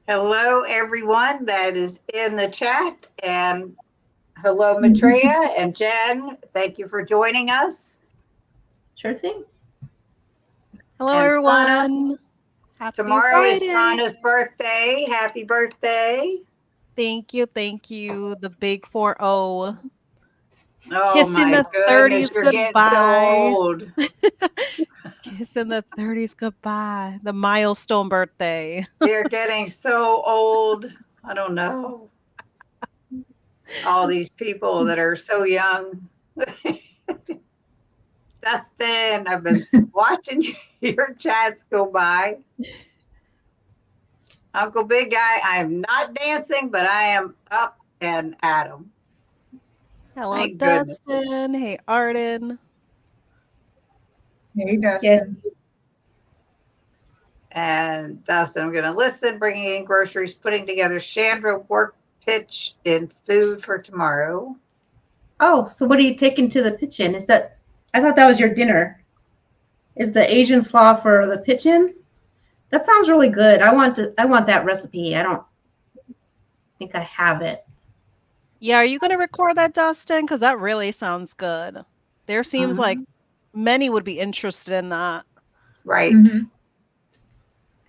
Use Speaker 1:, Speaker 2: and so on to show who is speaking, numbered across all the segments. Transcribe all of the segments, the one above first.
Speaker 1: Hello, everyone that is in the chat. And hello, Meitreya and Jen. Thank you for joining us.
Speaker 2: Sure thing.
Speaker 3: Hello,
Speaker 1: And
Speaker 3: everyone. Happy
Speaker 1: tomorrow
Speaker 3: Friday.
Speaker 1: is Donna's birthday. Happy birthday.
Speaker 3: Thank you. Thank you. The big 4-0.
Speaker 1: Oh,
Speaker 3: Kissing
Speaker 1: my
Speaker 3: the
Speaker 1: goodness.
Speaker 3: 30s
Speaker 1: You're getting so
Speaker 3: goodbye.
Speaker 1: old.
Speaker 3: Kissing the 30s goodbye. The milestone birthday.
Speaker 1: You're getting so old. I don't know. All these people that are so young. Dustin, I've been watching your chats go by. Uncle Big Guy, I am not dancing, but I am up and at 'em.
Speaker 3: Hello,
Speaker 1: Thank goodness.
Speaker 3: Dustin. Hey, Arden.
Speaker 4: Hey, Dustin.
Speaker 1: And Dustin, I'm going to listen, bringing in groceries, putting together Chandra work pitch in food for tomorrow.
Speaker 2: Oh, so what are you taking to the pitch-in? Is that? I thought that was your dinner. Is the Asian slaw for the pitch-in? That sounds really good. I want that recipe. I don't think I have it.
Speaker 3: Yeah, are you going to record that, Dustin? Because that really sounds good. There seems like many would be interested in that.
Speaker 1: Right.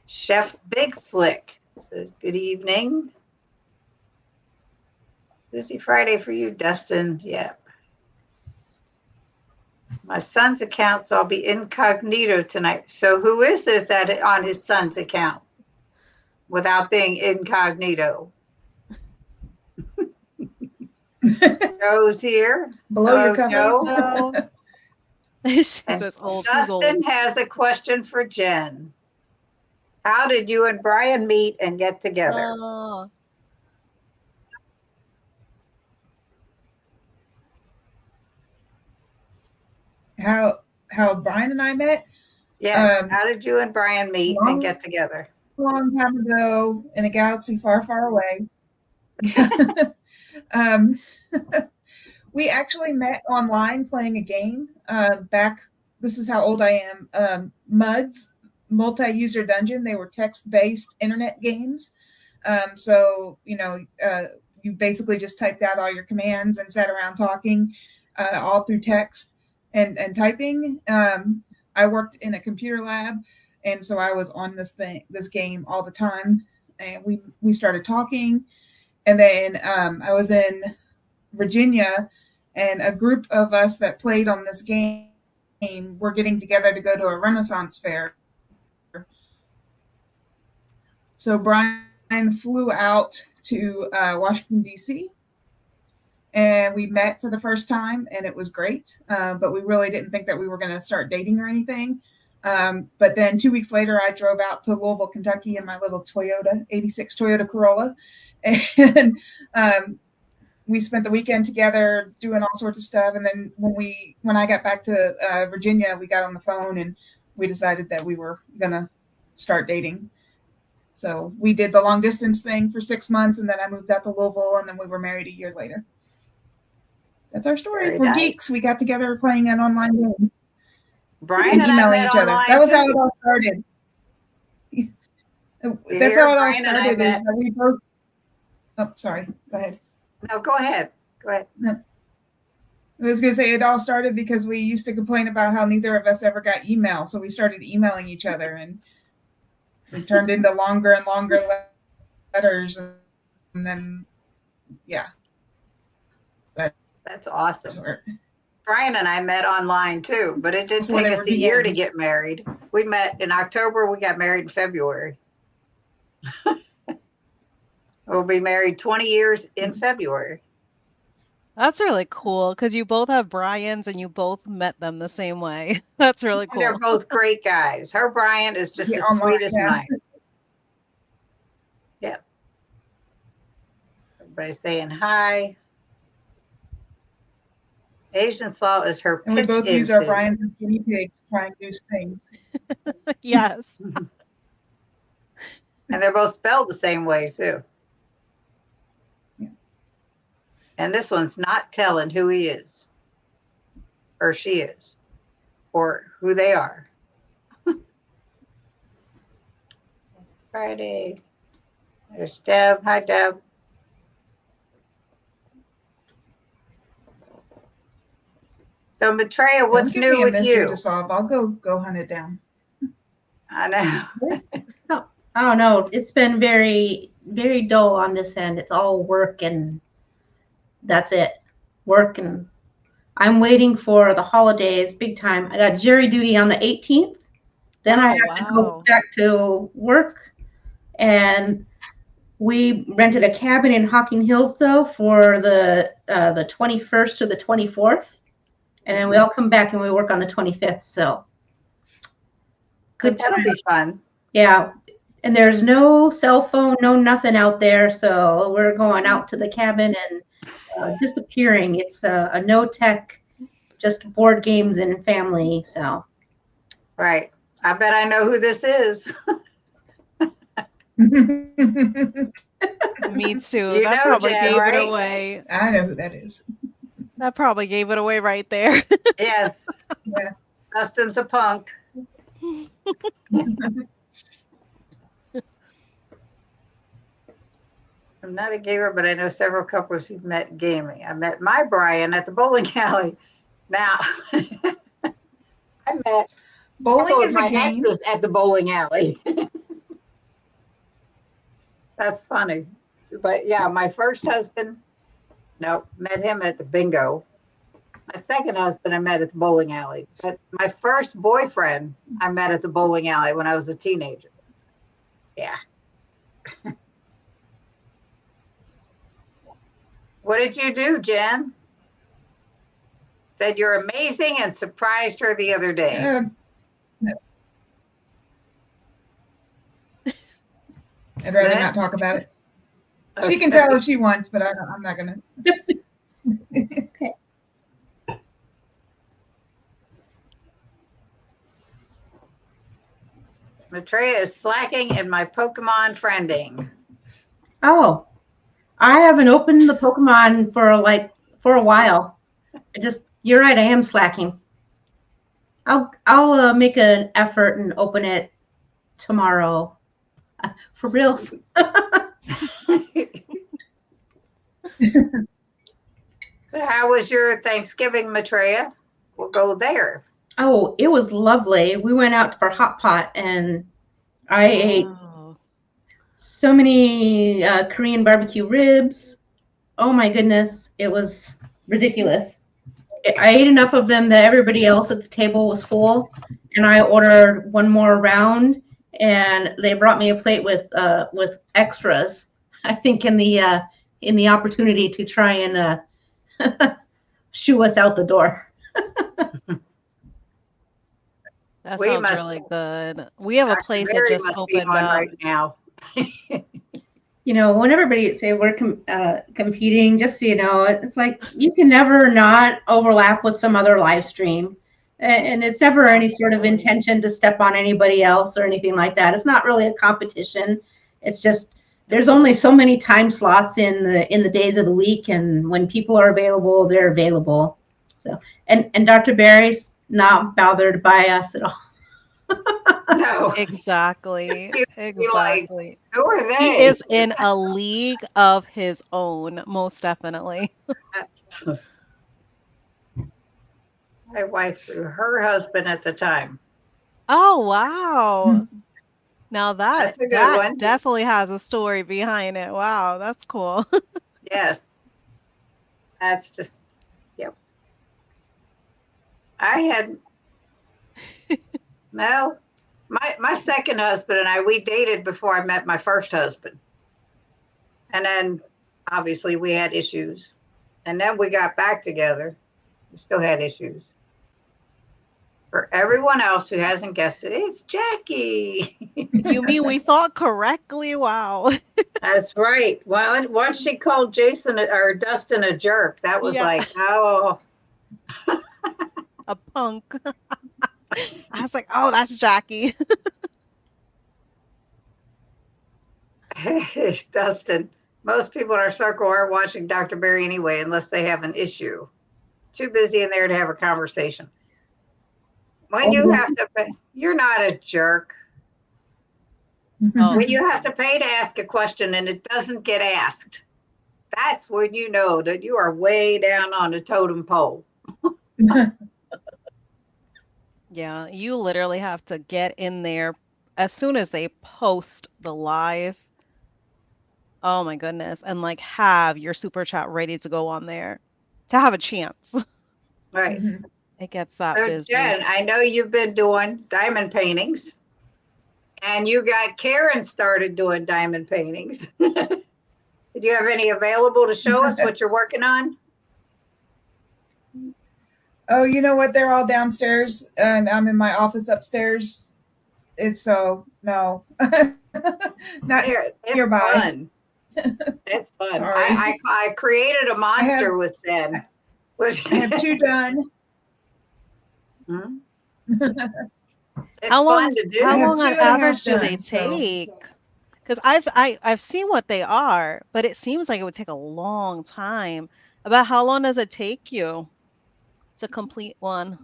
Speaker 1: Chef Big Slick says, good evening. Busy Friday for you, Dustin. Yep. My son's account, so I'll be incognito tonight. So who is this that on his son's account without being incognito? Joe's here.
Speaker 4: Below your cover.
Speaker 3: Joe. She says,
Speaker 1: Dustin has a question for Jen. How did you and Brian meet and get together?
Speaker 4: How Brian and I met?
Speaker 1: Yeah. How did you and Brian meet and get together?
Speaker 4: A long time ago in a galaxy far, far away. We actually met online playing a game back. This is how old I am. MUDs, multi-user dungeon. They were text-based internet games. So, you basically just typed out all your commands and sat around talking all through text and typing. I worked in a computer lab, and so I was on this game all the time. And we started talking, and then I was in Virginia, and a group of us that played on this game were getting together to go to a Renaissance fair. So Brian flew out to Washington, D.C., and we met for the first time, and it was great. But we really didn't think that we were going to start dating or anything. But then 2 weeks later, I drove out to Louisville, Kentucky in my little Toyota, 86 Toyota Corolla. And we spent the weekend together doing all sorts of stuff. And then when I got back to Virginia, we got on the phone and we decided that we were going to start dating. So we did the long distance thing for 6 months, and then I moved out to Louisville, and then we were married a year later. That's our story.
Speaker 1: Very
Speaker 4: We're
Speaker 1: nice.
Speaker 4: Geeks. We got together playing an online game.
Speaker 1: Brian and
Speaker 4: emailing
Speaker 1: I met
Speaker 4: each other.
Speaker 1: online
Speaker 4: That was
Speaker 1: too.
Speaker 4: how it all started. That's how it all started. Is that we both. Oh, sorry. Go ahead.
Speaker 1: No, go ahead. Go ahead.
Speaker 4: No. I was going to say it all started because we used to complain about how neither of us ever got email. So we started emailing each other, and it turned into longer and longer letters. And then, yeah.
Speaker 1: That's awesome. Brian and I met online too, but it didn't take us a year to get married. We met in October. We got married in February. We'll be married 20 years in February.
Speaker 3: That's really cool because you both have Brian's and you both met them the same way. That's really cool.
Speaker 1: They're both great guys. Her Brian is just as sweet as mine. Yep. Everybody's saying hi. Asian slaw is her pitch.
Speaker 4: And we both use our Brian's as guinea pigs trying new things.
Speaker 3: Yes.
Speaker 1: And they're both spelled the same way too. Yeah. And this one's not telling who he is or she is or who they are. Friday. There's Deb. Hi, Deb. So, Meitreya, what's
Speaker 4: Don't give
Speaker 1: new
Speaker 4: me a
Speaker 1: with
Speaker 4: mystery
Speaker 1: you?
Speaker 4: to solve. I'll go hunt it down.
Speaker 1: I know.
Speaker 2: I don't know. It's been very, very dull on this end. It's all work and that's it. Work, and I'm waiting for the holidays big time. I got jury duty on the 18th. Then I have to go
Speaker 3: Wow.
Speaker 2: back to work. And we rented a cabin in Hocking Hills though for the 21st to the 24th. And then we all come back and we work on the 25th. So good
Speaker 1: That'll
Speaker 2: time.
Speaker 1: be fun.
Speaker 2: Yeah. And there's no cell phone, no nothing out there. So we're going out to the cabin and disappearing. It's a no tech, just board games and family. So
Speaker 1: Right. I bet I know who this is.
Speaker 3: Me too.
Speaker 1: You
Speaker 3: That
Speaker 1: know,
Speaker 3: probably
Speaker 1: Jen,
Speaker 3: gave
Speaker 1: right?
Speaker 3: it away.
Speaker 4: I know who that is.
Speaker 3: That probably gave it away right there.
Speaker 1: Yes.
Speaker 4: Yeah.
Speaker 1: Dustin's a punk. I'm not a gamer, but I know several couples who've met gaming. I met my Brian at the bowling alley. Now, I met
Speaker 4: Bowling
Speaker 1: couple of
Speaker 4: is a
Speaker 1: my
Speaker 4: game.
Speaker 1: exes at the bowling alley. That's funny. But yeah, my first husband, no, met him at the bingo. My second husband I met at the bowling alley. But my first boyfriend I met at the bowling alley when I was a teenager. Yeah. What did you do, Jen? Said you're amazing and surprised her the other day.
Speaker 4: I'd rather
Speaker 1: That-
Speaker 4: not talk about it. She
Speaker 1: Okay.
Speaker 4: can tell if she wants, but I'm not gonna.
Speaker 1: Meitreya is slacking in my Pokemon friending.
Speaker 2: oh, I haven't opened the Pokemon for a while. You're right. I am slacking. I'll make an effort and open it tomorrow. For reals.
Speaker 1: So how was your Thanksgiving, Meitreya? We'll go there.
Speaker 2: Oh, it was lovely. We went out for hot pot and I ate
Speaker 3: Wow.
Speaker 2: so many Korean barbecue ribs. Oh my goodness, it was ridiculous. I ate enough of them that everybody else at the table was full, and I ordered one more round, and they brought me a plate with extras. I think in the opportunity to try and shoo us out the door.
Speaker 3: That
Speaker 1: We
Speaker 3: sounds
Speaker 1: must-
Speaker 3: really good. We have a
Speaker 1: Dr.
Speaker 3: place that
Speaker 1: Mary
Speaker 3: just
Speaker 1: must be
Speaker 3: opened
Speaker 1: on
Speaker 3: up.
Speaker 1: right now.
Speaker 2: You know, when everybody say we're competing, just so you know, it's like you can never not overlap with some other live stream. And it's never any sort of intention to step on anybody else or anything like that. It's not really a competition. It's just there's only so many time slots in the days of the week, and when people are available, they're available. So and Dr. Barry's not bothered by us at all.
Speaker 1: No.
Speaker 3: Exactly.
Speaker 1: You'd be like,
Speaker 3: Exactly.
Speaker 1: Who are they?
Speaker 3: He is in a league of his own, most definitely.
Speaker 1: My wife threw her husband at the time.
Speaker 3: Oh, wow. Now
Speaker 1: That's a good
Speaker 3: that
Speaker 1: one.
Speaker 3: definitely has a story behind it. Wow, that's cool.
Speaker 1: Yes. That's just, yep. I had, no, my second husband and I, we dated before I met my first husband. And then obviously we had issues. And then we got back together. We still had issues. For everyone else who hasn't guessed it, it's Jackie.
Speaker 3: You mean we thought correctly? Wow.
Speaker 1: That's right. Well, once she called Jason or Dustin a jerk, that was
Speaker 3: Yeah.
Speaker 1: like, oh,
Speaker 3: A punk. I was like, oh, that's Jackie.
Speaker 1: Dustin. Most people in our circle aren't watching Dr. Barry anyway, unless they have an issue. It's too busy in there to have a conversation. When you have to, you're not a jerk.
Speaker 3: Oh.
Speaker 1: When you have to pay to ask a question and it doesn't get asked, that's when you know that you are way down on the totem pole.
Speaker 3: Yeah, you literally have to get in there as soon as they post the live. Oh my goodness. And like have your super chat ready to go on there to have a chance.
Speaker 1: Right.
Speaker 3: It gets that
Speaker 1: So
Speaker 3: busy.
Speaker 1: Jen, I know you've been doing diamond paintings and you got Karen started doing diamond paintings. Do you have any available to show us what you're working on?
Speaker 4: Oh, you know what? They're all downstairs, and I'm in my office upstairs. It's so no, not
Speaker 1: It's
Speaker 4: nearby.
Speaker 1: fun. It's fun.
Speaker 4: Sorry.
Speaker 1: I created a monster with Jen.
Speaker 4: I have 2 done.
Speaker 1: Hmm? It's
Speaker 3: How long,
Speaker 1: fun to do.
Speaker 3: how
Speaker 4: I have
Speaker 3: long
Speaker 4: 2
Speaker 3: on
Speaker 4: and a half
Speaker 3: average do they
Speaker 4: done, so-
Speaker 3: take? Because I've seen what they are, but it seems like it would take a long time. About how long does it take you to complete one?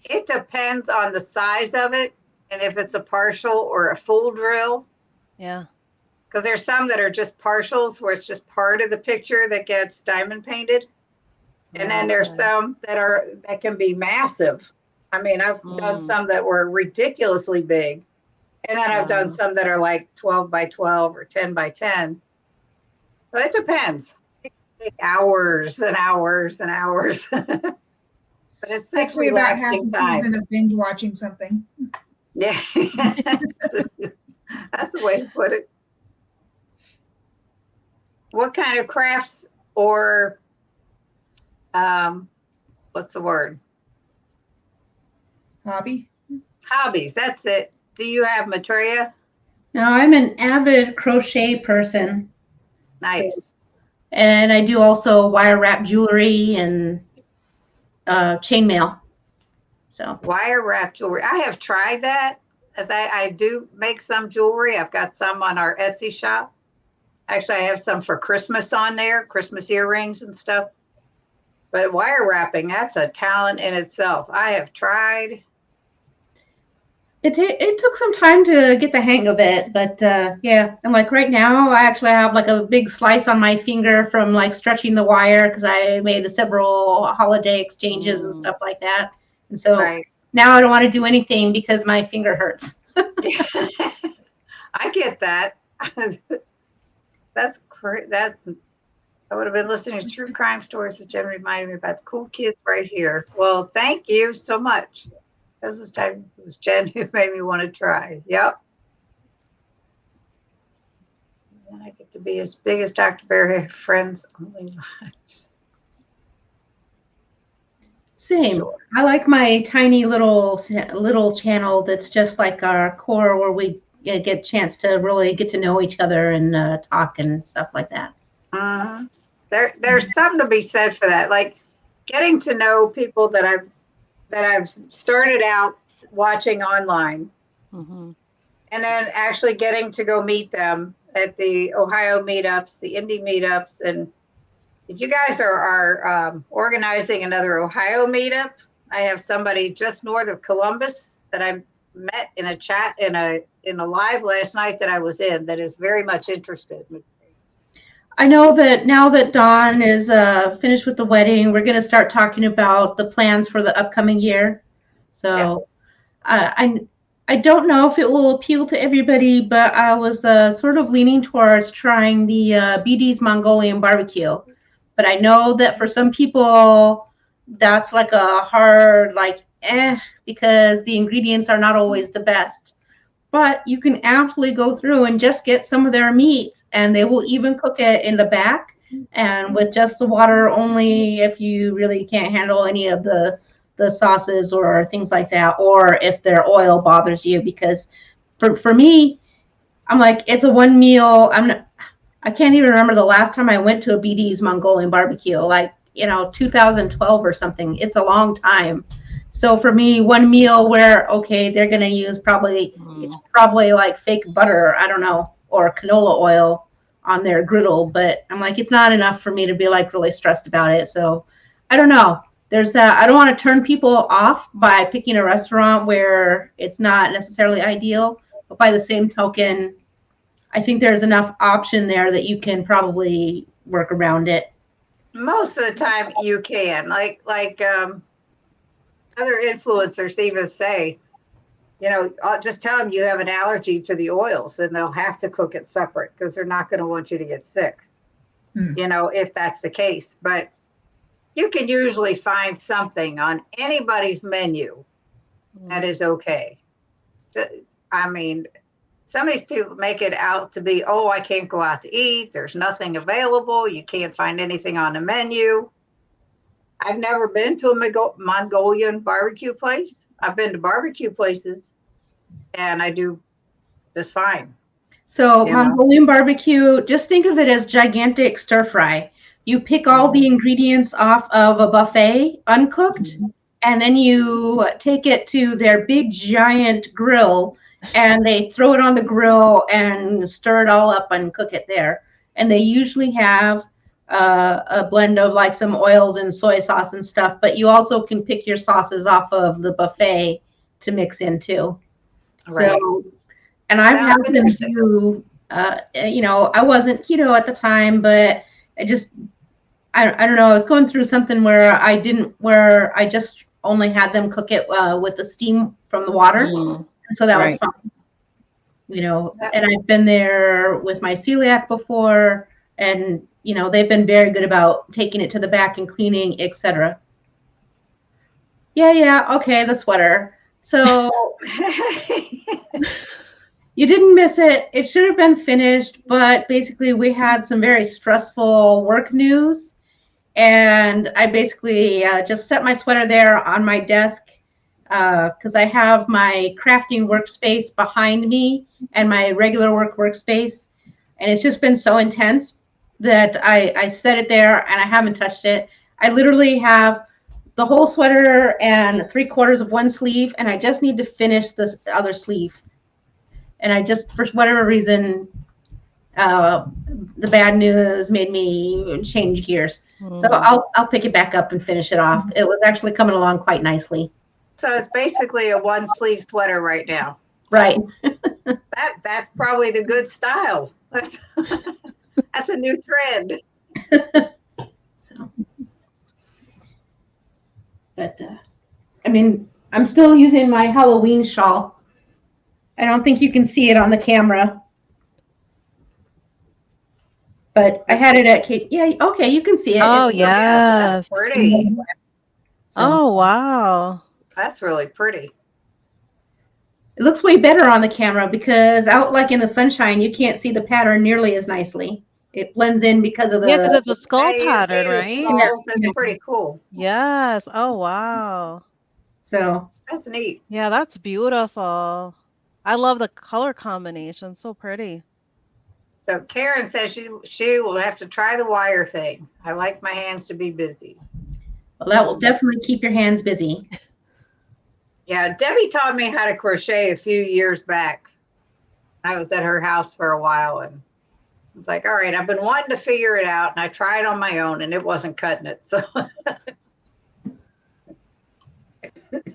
Speaker 1: It depends on the size of it and if it's a partial or a full drill.
Speaker 3: Yeah.
Speaker 1: Because there's some that are just partials where it's just part of the picture that gets diamond painted. And then there's
Speaker 3: Okay.
Speaker 1: some that can be massive. I mean, I've done
Speaker 3: Mm.
Speaker 1: some that were ridiculously big. And then I've done
Speaker 3: Wow.
Speaker 1: some that are like 12 by 12 or 10 by 10. But it depends. It can take hours and hours and hours. But it's
Speaker 4: Takes me about half
Speaker 1: relaxing
Speaker 4: a
Speaker 1: time.
Speaker 4: season of binge watching something.
Speaker 1: Yeah. That's the way to put it. What kind of crafts or what's the word?
Speaker 4: Hobby.
Speaker 1: Hobbies. That's it. Do you have Meitreya?
Speaker 2: No, I'm an avid crochet person,
Speaker 1: Nice.
Speaker 2: and I do also wire wrap jewelry and chainmail. So
Speaker 1: Wire wrap jewelry. I have tried that as I do make some jewelry. I've got some on our Etsy shop. Actually, I have some for Christmas on there, Christmas earrings and stuff. But wire wrapping, that's a talent in itself. I have tried.
Speaker 2: it took some time to get the hang of it, but yeah. And like right now, I actually have like a big slice on my finger from like stretching the wire because I made several holiday exchanges and stuff like that. And so
Speaker 1: Right.
Speaker 2: now I don't want to do anything because my finger hurts.
Speaker 1: I get that. That's great. I would have been listening to True Crime Stories, which Jen reminded me about the cool kids right here. Well, thank you so much. It was Jen who made me want to try. Yep. And I get to be as big as Dr. Bear Friends Only Lives.
Speaker 2: Same.
Speaker 1: Sure.
Speaker 2: I like my tiny little channel that's just like our core where we get a chance to really get to know each other and talk and stuff like that.
Speaker 1: There's something to be said for that. Like getting to know people that I've started out watching online,
Speaker 3: Mm-hmm.
Speaker 1: and then actually getting to go meet them at the Ohio meetups, the indie meetups. And if you guys are organizing another Ohio meetup, I have somebody just north of Columbus that I met in a chat in a live last night that I was in that is very much interested.
Speaker 2: I know that now that Dawn is finished with the wedding, we're going to start talking about the plans for the upcoming year. So I don't know if it will appeal to everybody, but I was sort of leaning towards trying the BD's Mongolian barbecue. But I know that for some people, that's like a hard, because the ingredients are not always the best. But you can absolutely go through and just get some of their meat, and they will even cook it in the back and with just the water only if you really can't handle any of the sauces or things like that, or if their oil bothers you. Because for me, I'm like, it's a one meal. I can't even remember the last time I went to a BD's Mongolian barbecue, 2012 or something. It's a long time. So for me, one meal where, okay, they're going to use it's probably like fake butter, I don't know, or canola oil on their griddle. But I'm like, it's not enough for me to be like really stressed about it. So I don't know. There's that. I don't want to turn people off by picking a restaurant where it's not necessarily ideal. But by the same token, I think there's enough option there that you can probably work around it.
Speaker 1: Most of the time you can, like other influencers even say, I'll just tell them you have an allergy to the oils and they'll have to cook it separate because they're not going to want you to get sick, if that's the case. But you can usually find something on anybody's menu that is okay. I mean, some of these people make it out to be, oh, I can't go out to eat. There's nothing available. You can't find anything on the menu. I've never been to a Mongolian barbecue place. I've been to barbecue places and I do just fine.
Speaker 2: So Mongolian barbecue, just think of it as gigantic stir fry. You pick all the ingredients off of a buffet, uncooked, and then you take it to their big giant grill and they throw it on the grill and stir it all up and cook it there. And they usually have a blend of like some oils and soy sauce and stuff, but you also can pick your sauces off of the buffet to mix in too.
Speaker 1: Right.
Speaker 2: So, and I've had them do, I wasn't keto at the time, but I don't know. I was going through something where I just only had them cook it with the steam from the water. And so that was fun. And I've been there with my celiac before, and they've been very good about taking it to the back and cleaning, etc. Yeah, okay, the sweater. So you didn't miss it. It should have been finished, but basically we had some very stressful work news, and I basically just set my sweater there on my desk because I have my crafting workspace behind me and my regular work workspace, and it's just been so intense that I set it there and I haven't touched it. I literally have the whole sweater and 3/4 of one sleeve, and I just need to finish this other sleeve. And I just, for whatever reason, the bad news made me change gears. So I'll pick it back up and finish it off. It was actually coming along quite nicely.
Speaker 1: So it's basically a one sleeve sweater right now.
Speaker 2: Right.
Speaker 1: That's probably the good style. That's a new trend.
Speaker 2: But I mean, I'm still using my Halloween shawl. I don't think you can see it on the camera, but I had it at Kate. Yeah, okay, you can see it.
Speaker 3: Oh, yes.
Speaker 1: That's pretty.
Speaker 2: So,
Speaker 3: Oh, wow.
Speaker 1: That's really pretty.
Speaker 2: it looks way better on the camera because out like in the sunshine, you can't see the pattern nearly as nicely. It blends in because of the
Speaker 3: Yeah, because it's a skull
Speaker 1: Hey,
Speaker 3: pattern,
Speaker 1: the
Speaker 3: right?
Speaker 1: skulls, that's pretty cool.
Speaker 3: Yes. Oh, wow.
Speaker 2: So
Speaker 1: That's neat.
Speaker 3: Yeah, that's beautiful. I love the color combination. So pretty.
Speaker 1: So Karen says she will have to try the wire thing. I like my hands to be busy.
Speaker 2: well, that will definitely keep your hands busy.
Speaker 1: Yeah, Debbie taught me how to crochet a few years back. I was at her house for a while and it's like, all right, I've been wanting to figure it out, and I tried on my own and it wasn't cutting it. So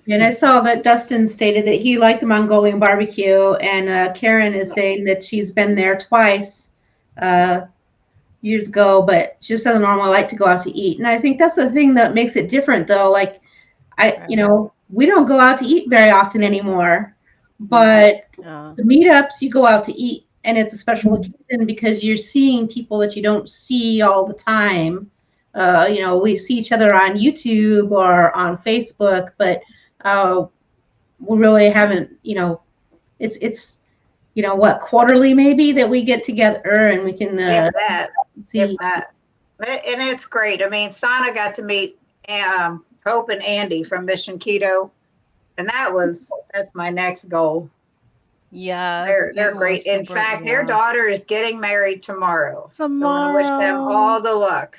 Speaker 2: And I saw that Dustin stated that he liked the Mongolian barbecue, and Karen is saying that she's been there twice years ago, but she just doesn't normally like to go out to eat. And I think that's the thing that makes it different, though. Like, we don't go out to eat very often anymore, but the meetups, you go out to eat, and it's a special occasion because you're seeing people that you don't see all the time. We see each other on YouTube or on Facebook, but we really haven't, it's quarterly maybe that we get together and we can see.
Speaker 1: If that. And it's great. I mean, Sana got to meet Hope and Andy from Mission Keto, and that's my next goal.
Speaker 3: Yeah.
Speaker 1: They're great. In fact, their daughter is getting married tomorrow. So I want to wish them all the luck.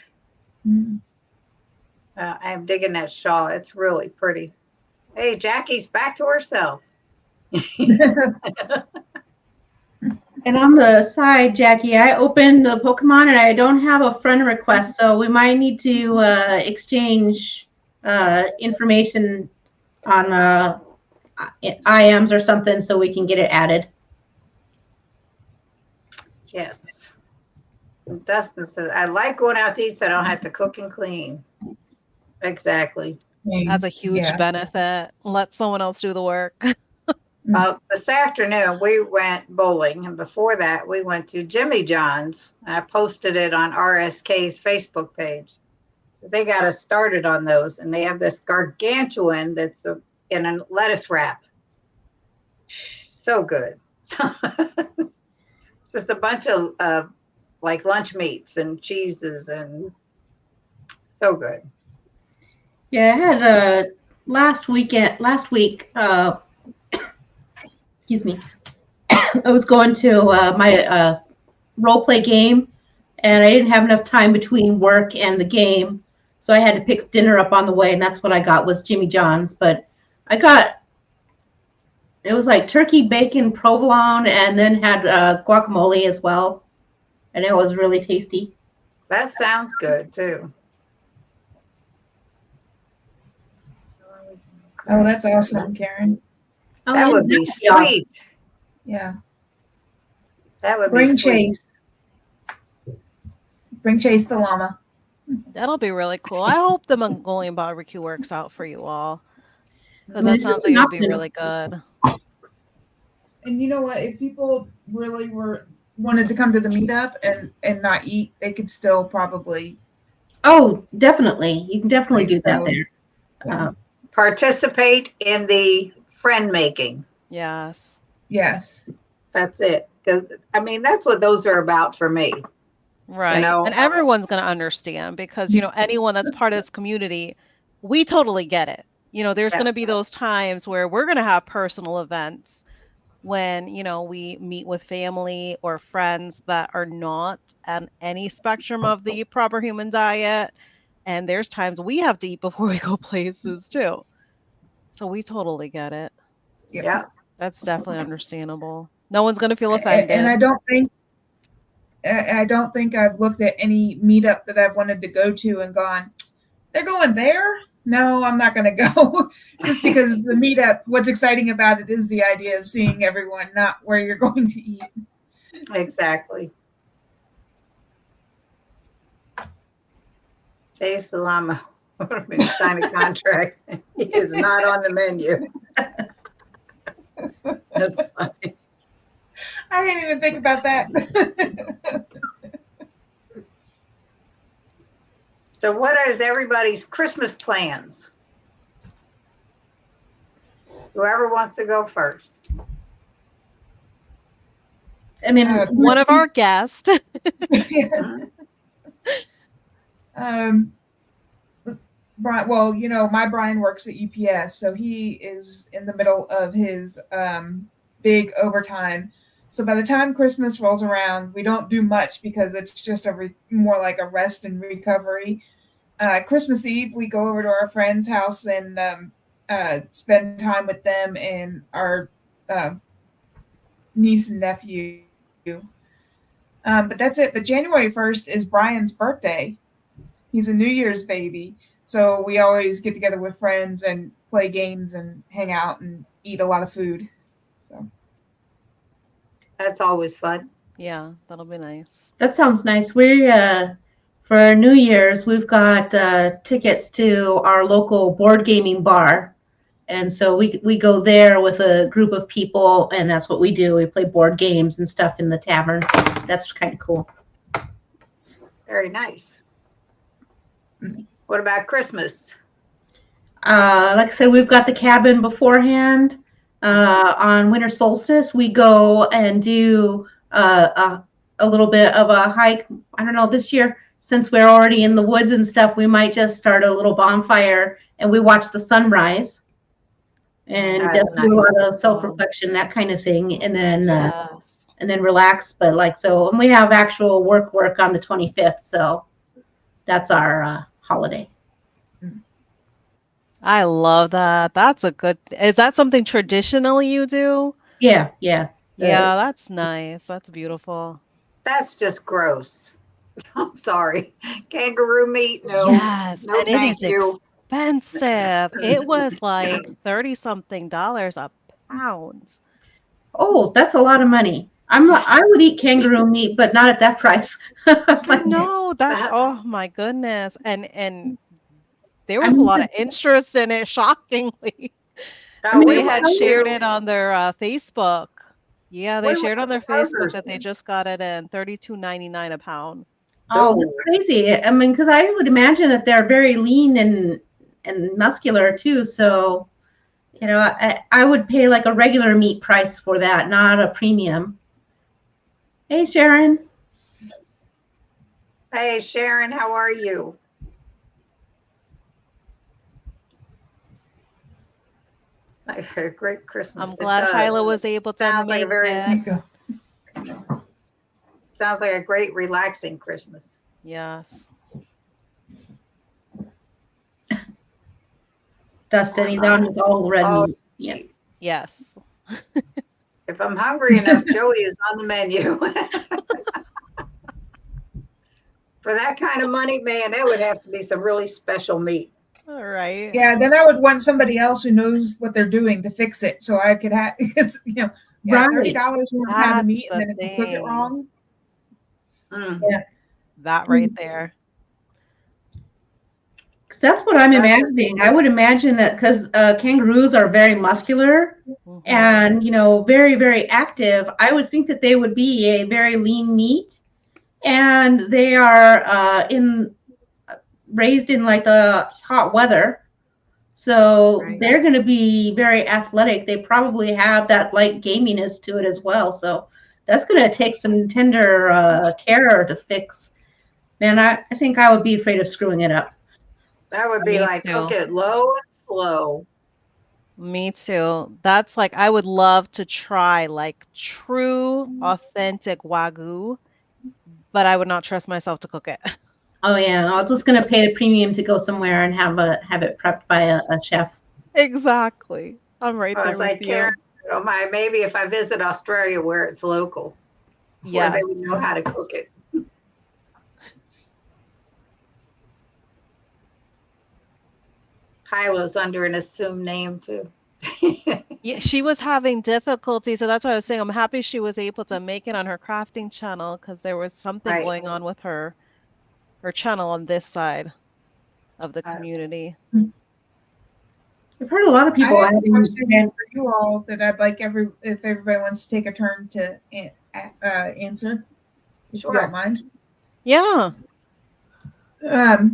Speaker 1: I'm digging that shawl. It's really pretty. Hey, Jackie's back to herself.
Speaker 2: And on the side, Jackie, I opened the Pokemon and I don't have a friend request, so we might need to exchange information on IMs or something so we can get it added.
Speaker 1: Yes. And Dustin says, I like going out to eat so I don't have to cook and clean. Exactly.
Speaker 3: That's a huge
Speaker 4: Yeah.
Speaker 3: benefit. Let someone else do the work.
Speaker 1: This afternoon we went bowling, and before that we went to Jimmy John's. I posted it on RSK's Facebook page. They got us started on those, and they have this gargantuan that's in a lettuce wrap. So good. It's just a bunch of like lunch meats and cheeses, and so good.
Speaker 2: Yeah, I had last week, excuse me, I was going to my role play game, and I didn't have enough time between work and the game, so I had to pick dinner up on the way, and that's what I got was Jimmy John's. But it was like turkey, bacon, provolone, and then had guacamole as well, and it was really tasty.
Speaker 1: That sounds good too.
Speaker 4: Oh, that's awesome, Karen.
Speaker 2: Oh,
Speaker 1: That
Speaker 2: yeah,
Speaker 1: would be
Speaker 2: awesome.
Speaker 1: sweet.
Speaker 4: Yeah.
Speaker 1: That would
Speaker 4: Bring
Speaker 1: be sweet.
Speaker 4: Chase. Bring Chase the llama.
Speaker 3: That'll be really cool. I hope the Mongolian barbecue works out for you all. Because
Speaker 2: I mean,
Speaker 3: that
Speaker 2: it's
Speaker 3: sounds
Speaker 2: just
Speaker 3: like
Speaker 2: an
Speaker 3: it'd be
Speaker 2: option.
Speaker 3: really good.
Speaker 4: And you know what? If people really wanted to come to the meetup and not eat, they could still probably.
Speaker 2: Oh, definitely. You can definitely do that
Speaker 4: So,
Speaker 2: there.
Speaker 4: yeah.
Speaker 1: Participate in the friend making.
Speaker 3: Yes.
Speaker 4: Yes.
Speaker 1: That's it. Because I mean, that's what those are about for me.
Speaker 3: Right.
Speaker 1: know,
Speaker 3: And everyone's going to understand because, anyone that's part of this community, we totally get it. There's
Speaker 1: Yeah.
Speaker 3: going to be those times where we're going to have personal events when, we meet with family or friends that are not on any spectrum of the proper human diet. And there's times we have to eat before we go places too. So we totally get it.
Speaker 4: Yep.
Speaker 1: Yeah.
Speaker 3: That's definitely understandable. No one's going to feel offended.
Speaker 4: And I don't think I've looked at any meetup that I've wanted to go to and gone, they're going there? No, I'm not going to go. Just because the meetup, what's exciting about it is the idea of seeing everyone, not where you're going to eat.
Speaker 1: Exactly. Chase the llama. Sign a contract. He is not on the menu. That's funny.
Speaker 4: I didn't even think about that.
Speaker 1: So what is everybody's Christmas plans? Whoever wants to go first.
Speaker 2: I mean,
Speaker 3: one of our guests.
Speaker 4: Well, my Brian works at UPS, so he is in the middle of his big overtime. So by the time Christmas rolls around, we don't do much because it's just more like a rest and recovery. Christmas Eve, we go over to our friend's house and spend time with them and our niece and nephew. But that's it. But January 1st is Brian's birthday. He's a New Year's baby. So we always get together with friends and play games and hang out and eat a lot of food. So
Speaker 1: that's always fun.
Speaker 3: Yeah, that'll be nice.
Speaker 2: That sounds nice. We for New Year's, we've got tickets to our local board gaming bar. And so we go there with a group of people, and that's what we do. We play board games and stuff in the tavern. That's kind of cool.
Speaker 1: Very nice. What about Christmas?
Speaker 2: Like I said, we've got the cabin beforehand. On winter solstice, we go and do a little bit of a hike. I don't know, this year, since we're already in the woods and stuff, we might just start a little bonfire and we watch the sunrise. And just do a lot of self-reflection, that kind of thing, and then relax. But and we have actual work on the 25th, so that's our holiday.
Speaker 3: I love that. That's a good. Is that something traditionally you do?
Speaker 2: Yeah.
Speaker 3: Yeah, that's nice. That's beautiful.
Speaker 1: That's just gross. I'm sorry. Kangaroo meat? No.
Speaker 3: Yes,
Speaker 1: no,
Speaker 3: and
Speaker 1: thank you.
Speaker 3: Expensive. It was like $30-something a pound.
Speaker 2: Oh, that's a lot of money. I would eat kangaroo meat, but not at that price. It's like,
Speaker 3: No, that's
Speaker 1: That's-
Speaker 3: oh my goodness. And there
Speaker 2: I
Speaker 3: was a
Speaker 2: mean,
Speaker 3: lot of interest in it, shockingly.
Speaker 1: Oh,
Speaker 2: mean,
Speaker 3: They
Speaker 2: I'm
Speaker 3: had
Speaker 2: telling
Speaker 3: shared
Speaker 2: you.
Speaker 3: it on their Facebook. Yeah, they
Speaker 1: What
Speaker 3: shared on their
Speaker 1: about
Speaker 3: Facebook
Speaker 1: burgers?
Speaker 3: that they just got it in $32.99 a pound.
Speaker 2: oh, that's crazy. I mean, because I would imagine that they're very lean and muscular too. So, you know, I would pay like a regular meat price for that, not a premium. Hey, Sharon.
Speaker 1: Hey, Sharon, how are you? A great Christmas.
Speaker 3: I'm
Speaker 1: It
Speaker 3: glad
Speaker 1: does.
Speaker 3: Hyla was able to
Speaker 1: Sounds like a
Speaker 3: make
Speaker 1: very-
Speaker 4: There you
Speaker 3: it.
Speaker 4: go.
Speaker 1: Sounds like a great relaxing Christmas.
Speaker 3: Yes.
Speaker 2: Dustin, he's on with all red
Speaker 1: Oh,
Speaker 2: meat. Yeah.
Speaker 3: Yes.
Speaker 1: If I'm hungry enough, Joey is on the menu. For that kind of money, man, that would have to be some really special meat.
Speaker 3: All right.
Speaker 4: Yeah, then I would want somebody else who knows what they're doing to fix it, so I could have, because yeah,
Speaker 2: Right.
Speaker 4: $30 you don't have the meat,
Speaker 3: That's
Speaker 4: and then
Speaker 3: the
Speaker 4: if you cook it
Speaker 3: thing.
Speaker 4: wrong,
Speaker 1: Mm.
Speaker 3: That right there.
Speaker 2: 'Cause that's what I'm
Speaker 1: That's-
Speaker 2: imagining. I would imagine that because kangaroos are very muscular
Speaker 3: Mhm.
Speaker 2: and, you know, very, very active, I would think that they would be a very lean meat. And they are raised in like the hot weather. So
Speaker 3: Right.
Speaker 2: they're going to be very athletic. They probably have that light gaminess to it as well. So that's going to take some tender care to fix. Man, I think I would be afraid of screwing it up.
Speaker 1: That would be
Speaker 3: Me
Speaker 1: like
Speaker 3: too.
Speaker 1: cook it low and slow.
Speaker 3: Me too. That's like I would love to try like true authentic Wagyu, but I would not trust myself to cook it.
Speaker 2: Oh yeah, I was just going to pay the premium to go somewhere and have it prepped by a chef.
Speaker 3: Exactly. I'm right
Speaker 1: I
Speaker 3: there
Speaker 1: was
Speaker 3: with
Speaker 1: like,
Speaker 3: you.
Speaker 1: Karen, oh my, maybe if I visit Australia where it's local, where
Speaker 3: Yes.
Speaker 1: they would know how to cook it. Hyla's under an assumed name too.
Speaker 3: Yeah, she was having difficulty, so that's why I was saying I'm happy she was able to make it on her crafting channel because there was something
Speaker 1: Right.
Speaker 3: going on with her channel on this side of the
Speaker 1: Yes.
Speaker 3: community.
Speaker 2: I've heard a lot of
Speaker 4: I
Speaker 2: people
Speaker 4: have a
Speaker 2: having
Speaker 4: question for you all that I'd like if everybody wants to take a turn to answer, if
Speaker 1: Sure.
Speaker 4: you don't mind.
Speaker 3: Yeah.
Speaker 4: I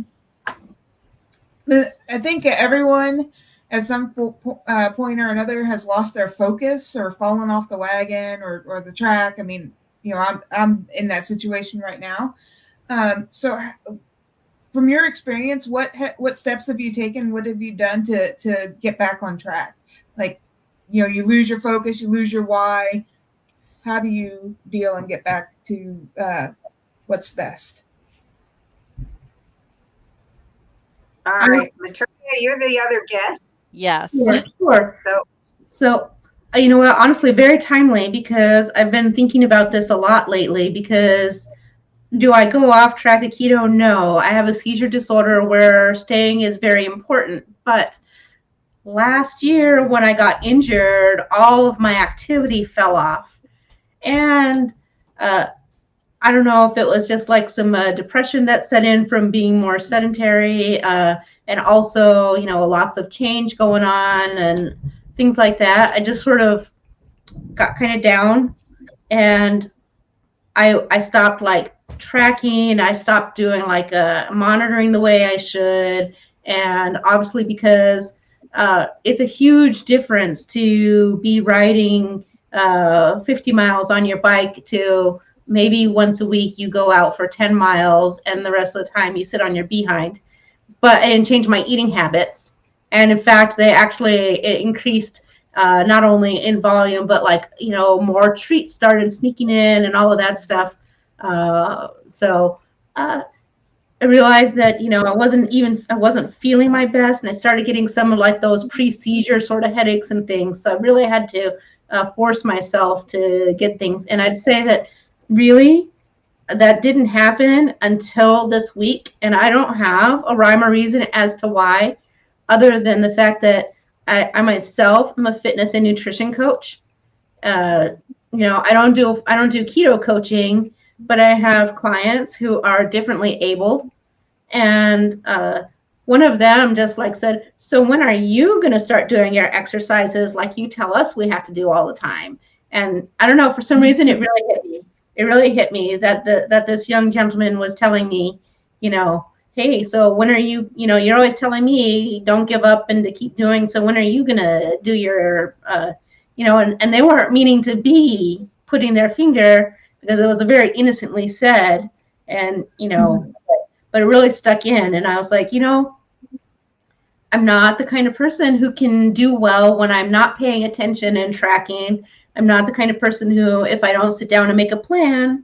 Speaker 4: think everyone at some point or another has lost their focus or fallen off the wagon or the track. I mean, you know, I'm in that situation right now. So from your experience, what steps have you taken? What have you done to get back on track? Like, you know, you lose your focus, you lose your why. How do you deal and get back to what's best?
Speaker 1: All right, Maitreya, you're the other guest.
Speaker 3: Yes.
Speaker 2: Sure. So, you know what? Honestly, very timely because I've been thinking about this a lot lately. Because do I go off track of keto? No. I have a seizure disorder where staying is very important. But last year, when I got injured, all of my activity fell off, and I don't know if it was just like some depression that set in from being more sedentary, and also, you know, lots of change going on and things like that. I just sort of got kind of down, and I stopped like tracking. I stopped doing like monitoring the way I should, and obviously because it's a huge difference to be riding 50 miles on your bike to maybe once a week you go out for 10 miles and the rest of the time you sit on your behind. But I didn't change my eating habits. And in fact, it increased not only in volume, but like, you know, more treats started sneaking in and all of that stuff. So I realized that, you know, I wasn't feeling my best. And I started getting some of like those pre-seizure sort of headaches and things. So I really had to force myself to get things. And I'd say that really that didn't happen until this week. And I don't have a rhyme or reason as to why, other than the fact that I myself am a fitness and nutrition coach. I don't do keto coaching, but I have clients who are differently abled, and one of them just like said, so when are you going to start doing your exercises like you tell us we have to do all the time? And I don't know, for some reason it really hit me. It really hit me that this young gentleman was telling me, hey, so when are you, you're always telling me don't give up and to keep doing, so when are you going to do your and they weren't meaning to be putting their finger, because it was a very innocently said, and but it really stuck in. And I was like, I'm not the kind of person who can do well when I'm not paying attention and tracking. I'm not the kind of person who, if I don't sit down and make a plan.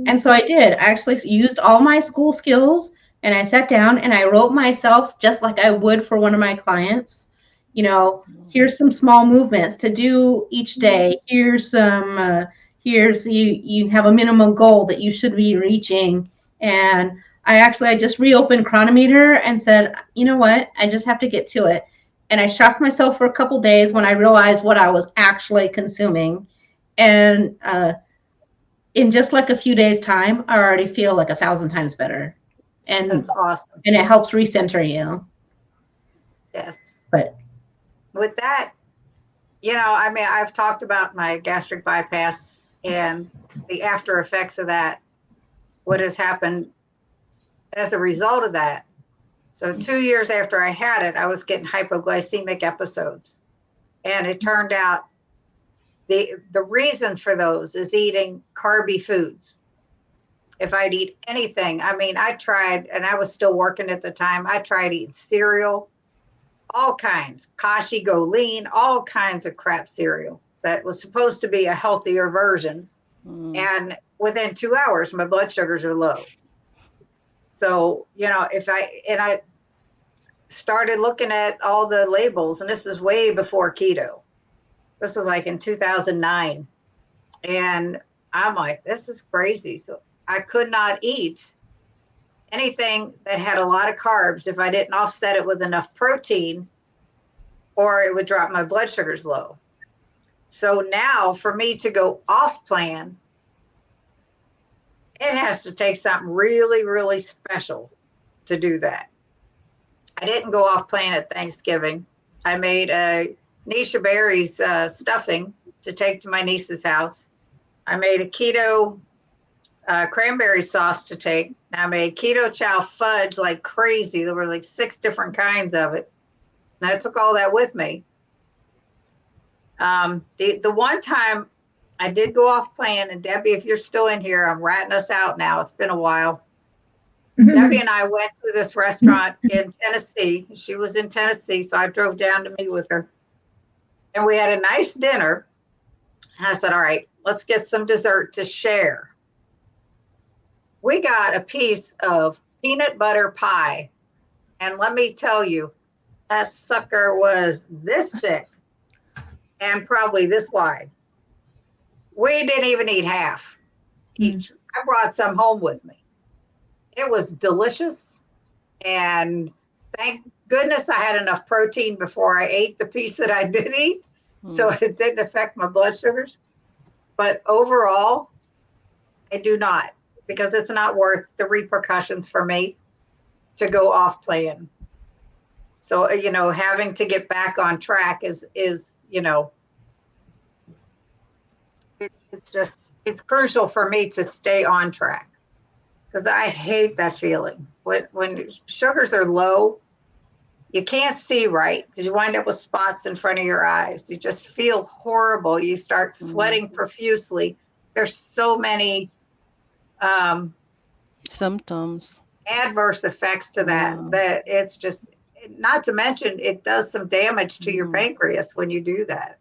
Speaker 2: And so I did. I actually used all my school skills, and I sat down and I wrote myself, just like I would for one of my clients, here's some small movements to do each day. Here's some, here's you have a minimum goal that you should be reaching. And I just reopened Chronometer and said, you know what, I just have to get to it. And I shocked myself for a couple days when I realized what I was actually consuming. And in just like a few days time, I already feel like 1,000 times better. And
Speaker 1: That's awesome.
Speaker 2: And it helps recenter you.
Speaker 1: Yes.
Speaker 2: But
Speaker 1: with that, I've talked about my gastric bypass and the after effects of that, what has happened as a result of that. So 2 years after I had it, I was getting hypoglycemic episodes. And it turned out the reason for those is eating carby foods. If I'd eat anything, I tried, and I was still working at the time, I tried eating cereal, all kinds, Kashi Go Lean, all kinds of crap cereal that was supposed to be a healthier version. And within 2 hours, my blood sugars are low. So, I started looking at all the labels, and this is way before keto. This was like in 2009. And I'm like, this is crazy. So I could not eat anything that had a lot of carbs if I didn't offset it with enough protein, or it would drop my blood sugars low. So now for me to go off plan, it has to take something really, really special to do that. I didn't go off plan at Thanksgiving. I made a Nisha berries stuffing to take to my niece's house. I made a keto cranberry sauce to take. I made keto chow fudge like crazy. There were like 6 different kinds of it. And I took all that with me. The one time I did go off plan, and Debbie, if you're still in here, I'm ratting us out now. It's been a while. Debbie and I went to this restaurant in Tennessee. She was in Tennessee, so I drove down to meet with her. And we had a nice dinner. And I said, all right, let's get some dessert to share. We got a piece of peanut butter pie. And let me tell you, that sucker was this thick and probably this wide. We didn't even eat half each. I brought some home with me. It was delicious. And thank goodness I had enough protein before I ate the piece that I did eat. So it didn't affect my blood sugars. But overall, I do not, because it's not worth the repercussions for me to go off plan. So, having to get back on track is it's crucial for me to stay on track, because I hate that feeling. When sugars are low, you can't see right because you wind up with spots in front of your eyes. You just feel horrible. You start sweating profusely. There's so many
Speaker 3: symptoms,
Speaker 1: adverse effects to that it's just, not to mention it does some damage to your pancreas when you do that,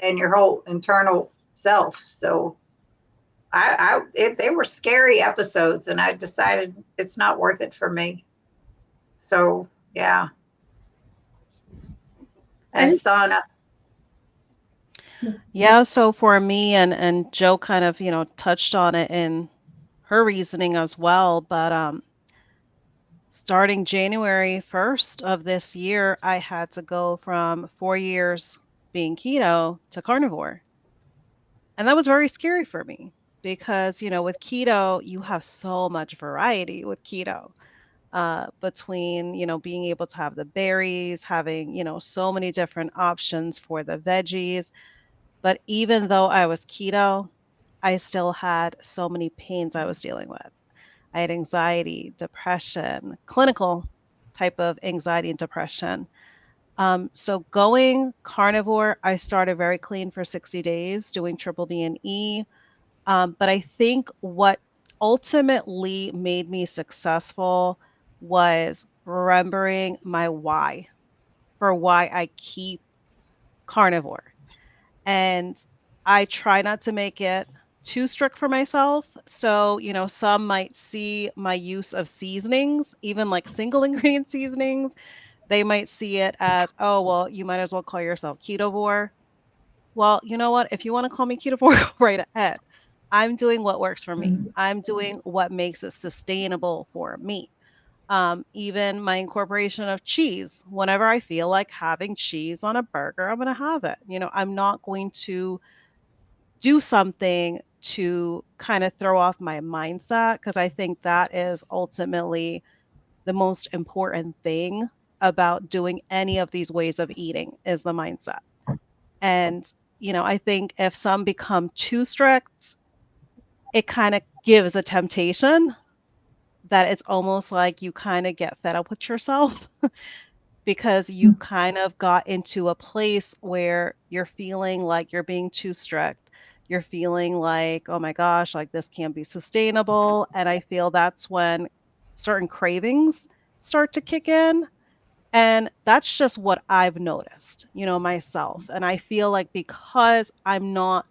Speaker 1: and your whole internal self. So they were scary episodes, and I decided it's not worth it for me. So yeah. And Sana.
Speaker 3: Yeah, so for me, and Joe kind of, touched on it in her reasoning as well, but starting January 1st of this year, I had to go from 4 years being keto to carnivore. And that was very scary for me because, with keto, you have so much variety with keto, between, being able to have the berries, having, so many different options for the veggies. But even though I was keto, I still had so many pains I was dealing with. I had anxiety, depression, clinical type of anxiety and depression. So going carnivore, I started very clean for 60 days, doing triple B and E. But I think what ultimately made me successful was remembering my why for why I keep carnivore. And I try not to make it too strict for myself. So, some might see my use of seasonings, even like single ingredient seasonings. They might see it as, oh, well, you might as well call yourself ketovore. Well, you know what? If you want to call me ketovore, go right ahead. I'm doing what works for me. I'm doing what makes it sustainable for me. Even my incorporation of cheese. Whenever I feel like having cheese on a burger, I'm going to have it. I'm not going to do something to kind of throw off my mindset because I think that is ultimately the most important thing about doing any of these ways of eating is the mindset. And, I think if some become too strict, it kind of gives a temptation that it's almost like you kind of get fed up with yourself because you kind of got into a place where you're feeling like you're being too strict. You're feeling like, oh my gosh, like this can't be sustainable. And I feel that's when certain cravings start to kick in. And that's just what I've noticed, myself. And I feel like because I'm not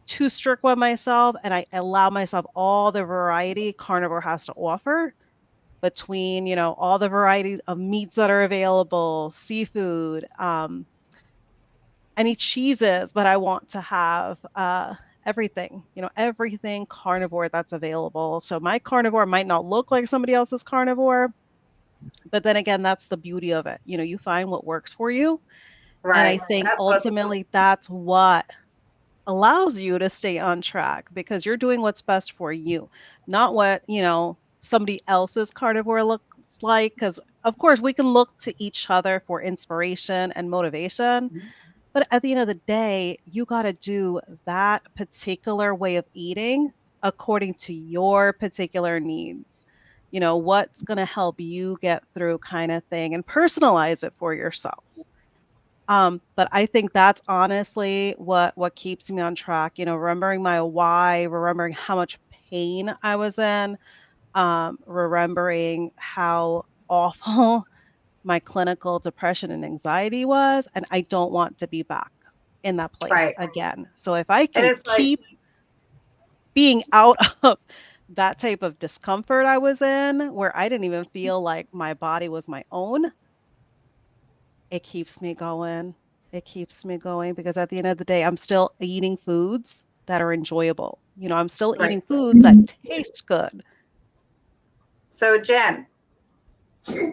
Speaker 3: too strict with myself and I allow myself all the variety carnivore has to offer between, all the varieties of meats that are available, seafood, any cheeses that I want to have, everything, everything carnivore that's available. So my carnivore might not look like somebody else's carnivore, but then again, that's the beauty of it. You find what works for you. And I
Speaker 1: Right.
Speaker 3: think
Speaker 1: That's what,
Speaker 3: ultimately that's what allows you to stay on track because you're doing what's best for you, not what, somebody else's carnivore looks like. Because, of course, we can look to each other for inspiration and motivation. But at the end of the day, you got to do that particular way of eating according to your particular needs. What's going to help you get through kind of thing and personalize it for yourself. But I think that's honestly what keeps me on track, remembering my why, remembering how much pain I was in, remembering how awful my clinical depression and anxiety was, and I don't want to be back in that place
Speaker 1: right.
Speaker 3: again. So if I
Speaker 1: And
Speaker 3: can
Speaker 1: it's like,
Speaker 3: keep being out of that type of discomfort I was in, where I didn't even feel like my body was my own, it keeps me going. It keeps me going because at the end of the day, I'm still eating foods that are enjoyable. I'm still
Speaker 1: right.
Speaker 3: eating foods that taste good.
Speaker 1: So Jen,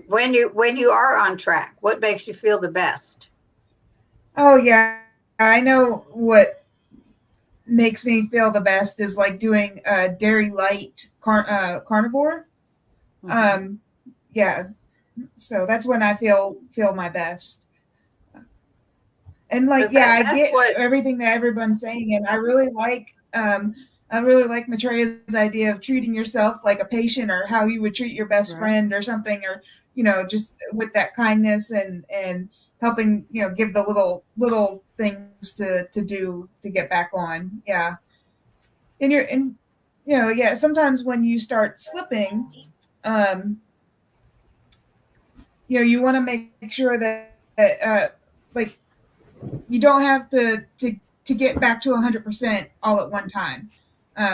Speaker 1: when you are on track, what makes you feel the best?
Speaker 4: Oh yeah, I know what makes me feel the best is like doing dairy light carnivore.
Speaker 3: Mhm.
Speaker 4: Yeah, so that's when I feel my best. And like,
Speaker 1: Because
Speaker 4: yeah, I
Speaker 1: that's
Speaker 4: get
Speaker 1: what,
Speaker 4: everything that everyone's saying, and I really like Meitreya's idea of treating yourself like a patient, or how you would treat your best
Speaker 3: Right.
Speaker 4: friend or something, or just with that kindness and helping, give the little things to do to get back on. Yeah, and yeah, sometimes when you start slipping, um, you want to make sure that like you don't have to get back to 100% all at one time.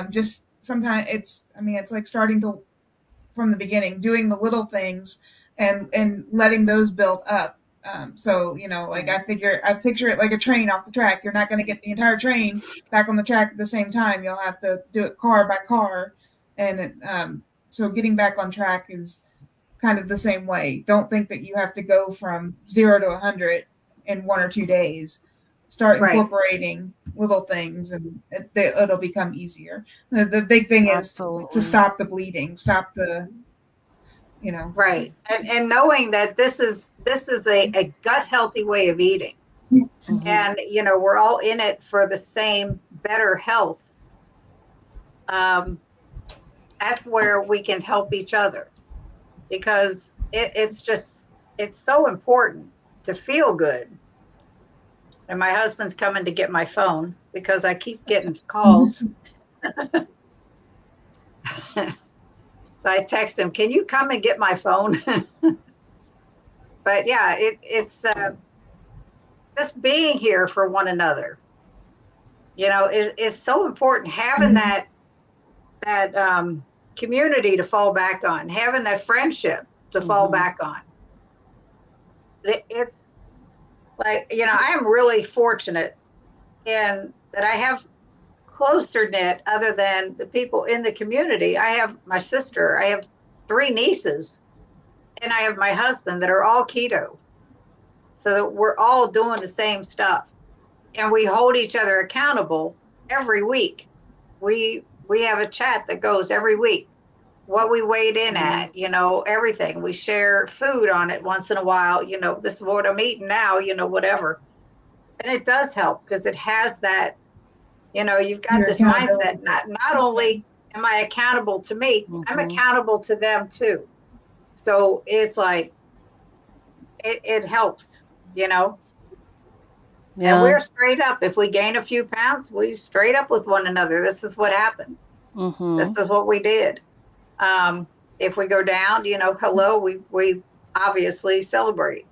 Speaker 4: Just sometimes it's like starting to from the beginning, doing the little things and letting those build up. So like
Speaker 3: Right.
Speaker 4: I picture it like a train off the track. You're not going to get the entire train back on the track at the same time. You'll have to do it car by car, so getting back on track is kind of the same way. Don't think that you have to go from 0 to 100 in 1 or 2 days. start
Speaker 1: Right.
Speaker 4: incorporating little things, and it'll become easier. The big thing is
Speaker 3: Absolutely.
Speaker 4: to stop the bleeding, stop the, you know.
Speaker 1: Right. And knowing that this is a gut healthy way of eating.
Speaker 3: Mhm.
Speaker 1: And, you know, we're all in it for the same better health. That's where we can help each other, because it's so important to feel good. And my husband's coming to get my phone because I keep getting calls. So I text him, can you come and get my phone? But yeah, it's just being here for one another, you know, is so important. Having that community to fall back on, having that friendship to fall
Speaker 3: Mhm.
Speaker 1: back on. It's like, you know, I am really fortunate in that I have closer knit other than the people in the community. I have my sister, I have 3 nieces, and I have my husband that are all keto. So that we're all doing the same stuff, and we hold each other accountable every week. We have a chat that goes every week. What we weighed in at, you know, everything. We share food on it once in a while, you know, this is what I'm eating now, you know, whatever. And it does help because it has that, you know, you've got
Speaker 4: Your
Speaker 1: this
Speaker 4: accountability.
Speaker 1: mindset, not only am I accountable to me, I'm
Speaker 3: Mhm.
Speaker 1: accountable to them too. So it's like, it helps, you know. And
Speaker 3: Yeah.
Speaker 1: we're straight up. If we gain a few pounds, we straight up with one another. This is what happened. This
Speaker 3: Mhm.
Speaker 1: is what we did. If we go down, you know, hello, we obviously celebrate.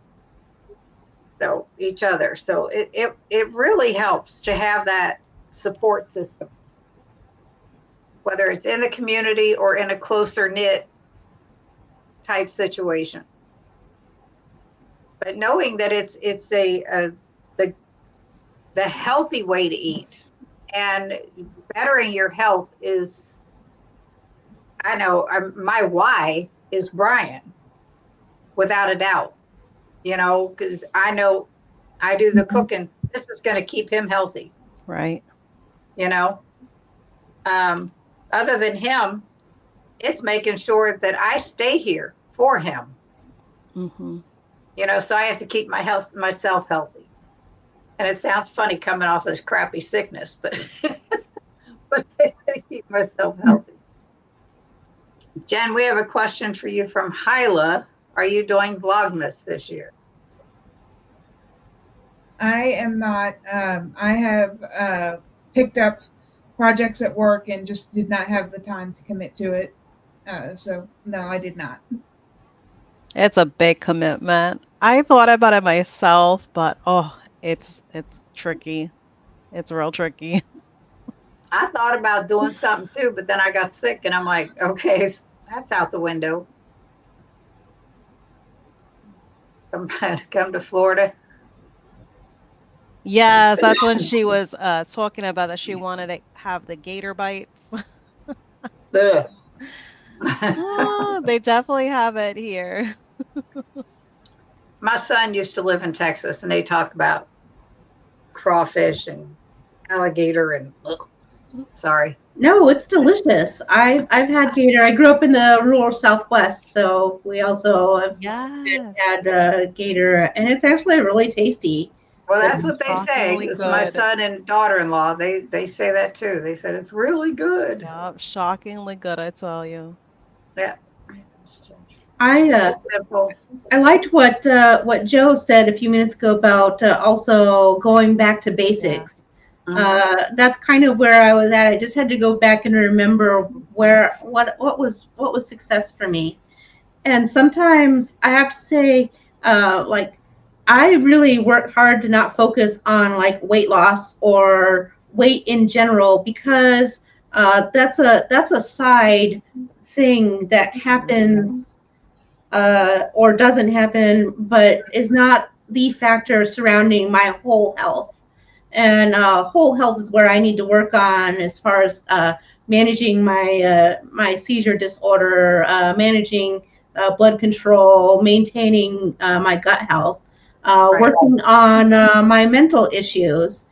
Speaker 1: So each other. So it really helps to have that support system, whether it's in the community or in a closer knit type situation. But knowing that it's the healthy way to eat, and bettering your health is, I know, my why is Brian, without a doubt, you know, because I know I do the cooking. This is going to keep him healthy,
Speaker 3: Right.
Speaker 1: you know. Um, Other than him, it's making sure that I stay here for him,
Speaker 3: Mhm.
Speaker 1: you know, so I have to keep myself healthy. And it sounds funny coming off this crappy sickness, but but I gotta keep myself healthy. Jen, we have a question for you from Hyla. Are you doing Vlogmas this year?
Speaker 4: I am not. I have picked up projects at work and just did not have the time to commit to it. So no, I did not.
Speaker 3: It's a big commitment. I thought about it myself, but it's tricky. It's real tricky.
Speaker 1: I thought about doing something too, but then I got sick and I'm like, okay, that's out the window. Come to Florida.
Speaker 3: Yes, that's when she was talking about that she wanted to have the gator bites.
Speaker 1: Ugh.
Speaker 3: Oh, they definitely have it here.
Speaker 1: My son used to live in Texas and they talk about crawfish and alligator and ugh, sorry.
Speaker 2: No, it's delicious. I've had gator. I grew up in the rural Southwest, so we also have
Speaker 3: Yes.
Speaker 2: had gator, and it's actually really tasty.
Speaker 1: Well,
Speaker 2: It's
Speaker 1: that's what they say.
Speaker 3: Shockingly
Speaker 1: Because my
Speaker 3: good.
Speaker 1: son and daughter-in-law, they say that too. They said it's really good.
Speaker 3: Yeah, shockingly good, I tell you.
Speaker 1: Yeah.
Speaker 2: I
Speaker 1: Simple, simple.
Speaker 2: I liked what Joe said a few minutes ago about also going back to
Speaker 3: Yeah.
Speaker 2: basics.
Speaker 1: Mhm.
Speaker 2: That's kind of where I was at. I just had to go back and remember what was success for me. And sometimes I have to say, like, I really work hard to not focus on like weight loss or weight in general, because that's a side thing that happens or doesn't happen, but is not the factor surrounding my whole health. And whole health is where I need to work on as far as managing my seizure disorder, managing blood control, maintaining my gut health.
Speaker 1: Right.
Speaker 2: working on my mental issues.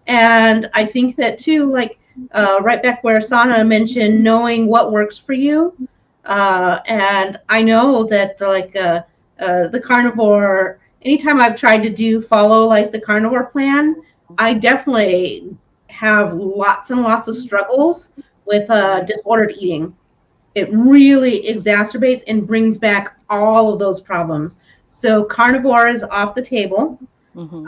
Speaker 2: And I think that too, like right back where Sana mentioned, knowing what works for you. And I know that like the carnivore, anytime I've tried to follow like the carnivore plan, I definitely have lots and lots of struggles with disordered eating. It really exacerbates and brings back all of those problems. So carnivore is off the table.
Speaker 3: Hmm.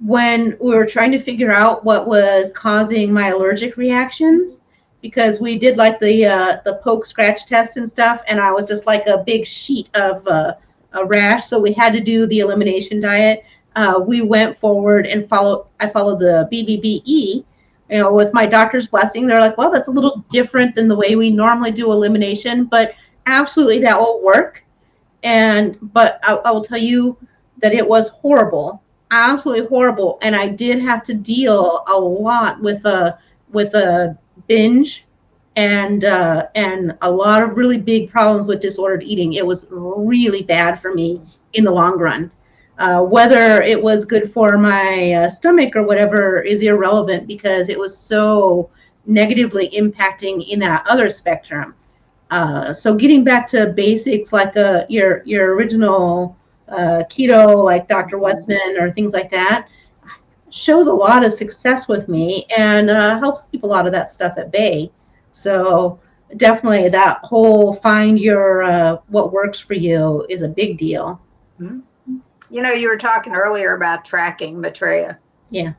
Speaker 2: When we were trying to figure out what was causing my allergic reactions, because we did like the poke scratch test and stuff, and I was just like a big sheet of a rash. So we had to do the elimination diet. We went forward and I followed the BBBE. You know, with my doctor's blessing, they're like, well, that's a little different than the way we normally do elimination, but absolutely that will work. But I will tell you that it was horrible, absolutely horrible, and I did have to deal a lot with a binge and a lot of really big problems with disordered eating. It was really bad for me in the long run. Whether it was good for my stomach or whatever is irrelevant because it was so negatively impacting in that other spectrum. So getting back to basics like your original keto, like Dr. Westman or things like that, shows a lot of success with me and helps keep a lot of that stuff at bay. So definitely that whole find your what works for you is a big deal.
Speaker 1: Mhm. You know, you were talking earlier about tracking, Meitreya.
Speaker 2: Yeah.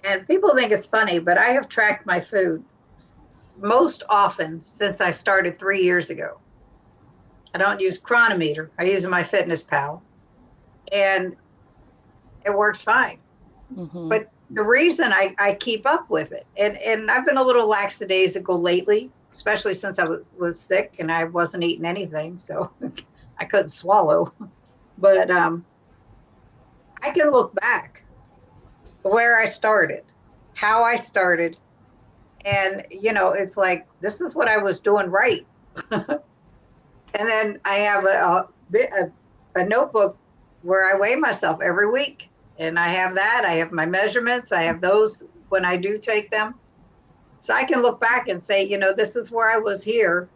Speaker 1: And people think it's funny, but I have tracked my food most often since I started 3 years ago. I don't use Chronometer. I use my Fitness Pal, and it works fine.
Speaker 3: Hmm.
Speaker 1: But the reason I keep up with it, and I've been a little lackadaisical lately, especially since I was sick and I wasn't eating anything, so I couldn't swallow. But I can look back where I started, how I started, and it's like this is what I was doing right. And then I have a notebook where I weigh myself every week. And I have that. I have my measurements. I have those when I do take them. So I can look back and say, this is where I was here.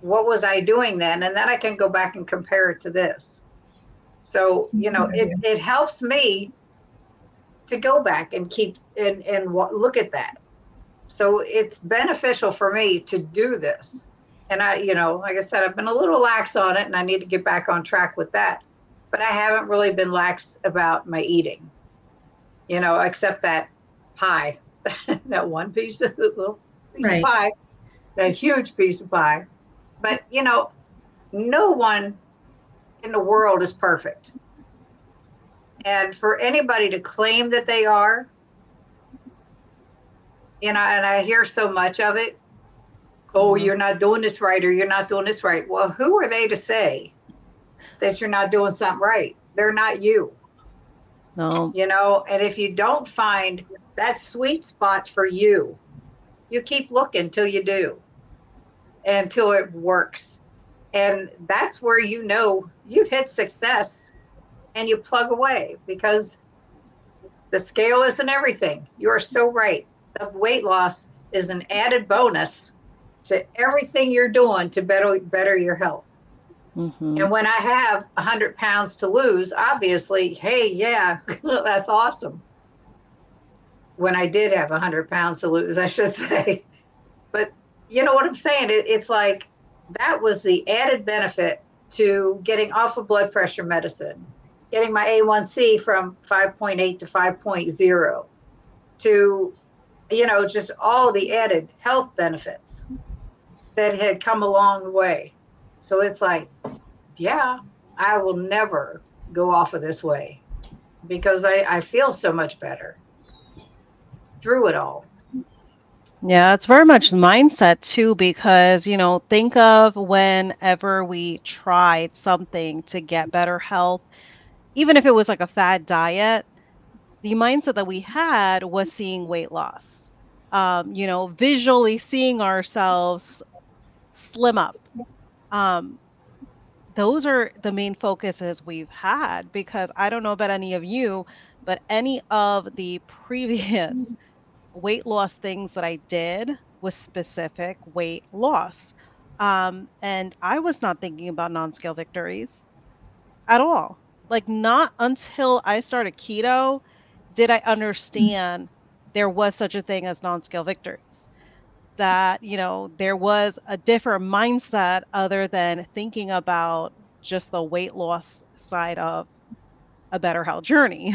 Speaker 1: What was I doing then? And then I can go back and compare it to this. So, it helps me to go back and keep and look at that. So it's beneficial for me to do this. And I, like I said, I've been a little lax on it and I need to get back on track with that. But I haven't really been lax about my eating, except that pie, that one piece of little piece of
Speaker 2: Right.
Speaker 1: pie, that huge piece of pie. But, no one in the world is perfect. And for anybody to claim that they are, and I hear so much of it, oh, you're not doing this right, or you're not doing this right. Well, who are they to say that you're not doing something right? They're not you,
Speaker 3: No.
Speaker 1: and if you don't find that sweet spot for you, you keep looking till you do, until it works. And that's where you've hit success and you plug away because the scale isn't everything. You're so right. The weight loss is an added bonus to everything you're doing to better your health.
Speaker 3: Hmm.
Speaker 1: And when I have 100 pounds to lose, obviously, hey, yeah, that's awesome. When I did have 100 pounds to lose, I should say. But you know what I'm saying? It's like that was the added benefit to getting off of blood pressure medicine, getting my A1C from 5.8 to 5.0, to, just all the added health benefits that had come along the way. So it's like, yeah, I will never go off of this way because I feel so much better through it all.
Speaker 3: Yeah, it's very much mindset too, because, think of whenever we tried something to get better health, even if it was like a fad diet, the mindset that we had was seeing weight loss. Visually seeing ourselves slim up. Um, those are the main focuses we've had, because I don't know about any of you, but any of the previous weight loss things that I did was specific weight loss. And I was not thinking about non-scale victories at all. Like, not until I started keto did I understand there was such a thing as non-scale victories. That, there was a different mindset other than thinking about just the weight loss side of a better health journey.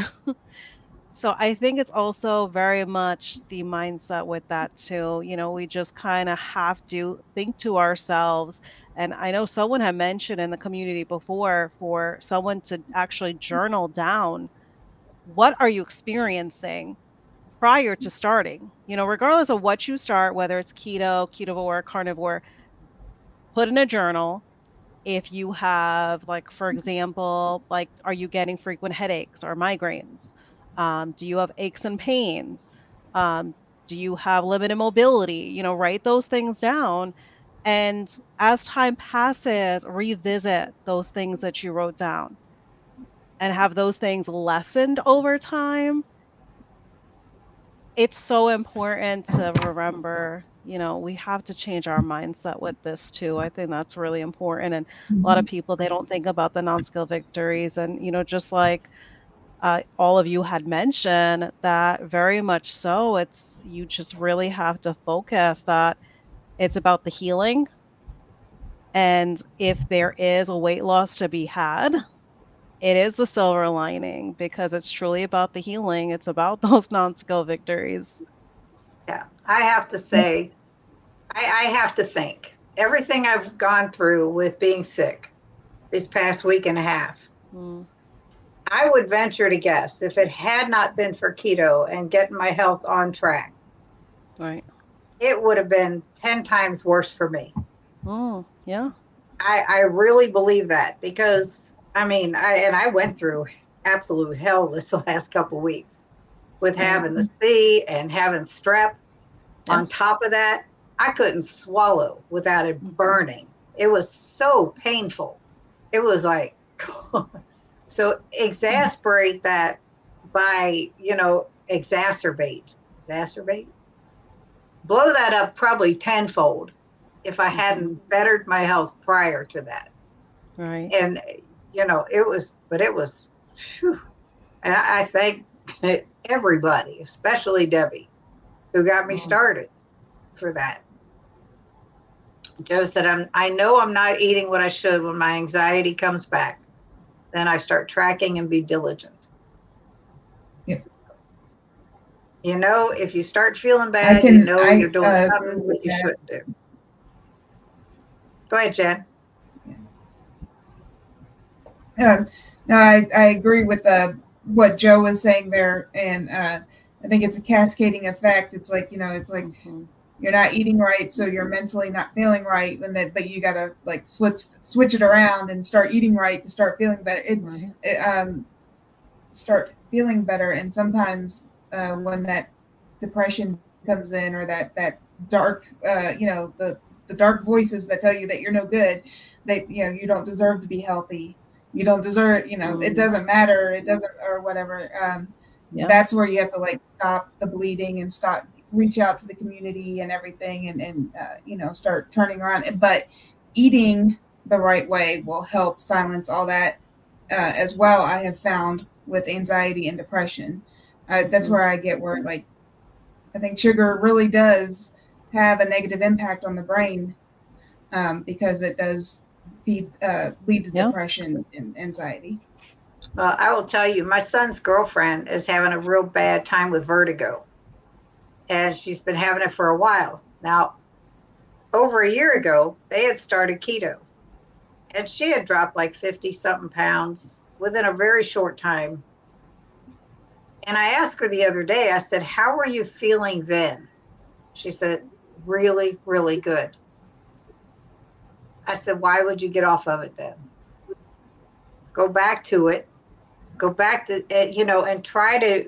Speaker 3: So I think it's also very much the mindset with that too. We just kind of have to think to ourselves. And I know someone had mentioned in the community before for someone to actually journal down, what are you experiencing prior to starting? Regardless of what you start, whether it's keto, ketovore, carnivore, put in a journal. If you have, like, for example, like, are you getting frequent headaches or migraines? Do you have aches and pains? Um, do you have limited mobility? Write those things down. And as time passes, revisit those things that you wrote down and have those things lessened over time. It's so important to remember, we have to change our mindset with this too. I think that's really important. And a lot of people, they don't think about the non-skill victories. And, just like all of you had mentioned, that very much so, you just really have to focus that it's about the healing. And if there is a weight loss to be had, it is the silver lining, because it's truly about the healing. It's about those non-skill victories.
Speaker 1: Yeah, I have to say, I have to think everything I've gone through with being sick this past week and a half.
Speaker 3: Mm,
Speaker 1: I would venture to guess if it had not been for keto and getting my health on track,
Speaker 3: right.
Speaker 1: it would have been 10 times worse for me.
Speaker 3: Oh, yeah.
Speaker 1: I really believe that, because I went through absolute hell this last couple of weeks with having the C and having strep.
Speaker 3: Yeah.
Speaker 1: On top of that, I couldn't swallow without it
Speaker 3: Mhm.
Speaker 1: burning. It was so painful. It was like, so exasperate that by, exacerbate, blow that up probably tenfold if I hadn't bettered my health prior to that.
Speaker 3: Right.
Speaker 1: And, it was, whew. And I thank everybody, especially Debbie, who got me started for that. Joe said, I know I'm not eating what I should when my anxiety comes back. Then I start tracking and be diligent.
Speaker 4: Yep.
Speaker 1: If you start feeling bad, you're doing
Speaker 4: agree
Speaker 1: something
Speaker 4: with
Speaker 1: that you
Speaker 4: that.
Speaker 1: shouldn't do. Go ahead, Jen.
Speaker 4: No, I agree with what Joe was saying there, and I think it's a cascading effect. It's like you're not eating right, so you're mentally not feeling right, but you gotta like switch it around and start eating right to start feeling better. Start feeling better, and sometimes when that depression comes in, or that dark, the dark voices that tell you that you're no good, that you don't deserve to be healthy, you don't deserve, it doesn't matter, it doesn't, or whatever. That's where you have to like stop the bleeding and reach out to the community and everything, and start turning around. But eating the right way will help silence all that as well. I have found with anxiety and depression, that's where I get where, like, I think sugar really does have a negative impact on the brain, because it does lead to depression and anxiety.
Speaker 1: Well, I will tell you, my son's girlfriend is having a real bad time with vertigo, and she's been having it for a while. Now, over a year ago, they had started keto, and she had dropped like 50 something pounds within a very short time. And I asked her the other day, I said, how were you feeling then? She said, really, really good. I said, why would you get off of it then? Go back to it. Go back to it, and try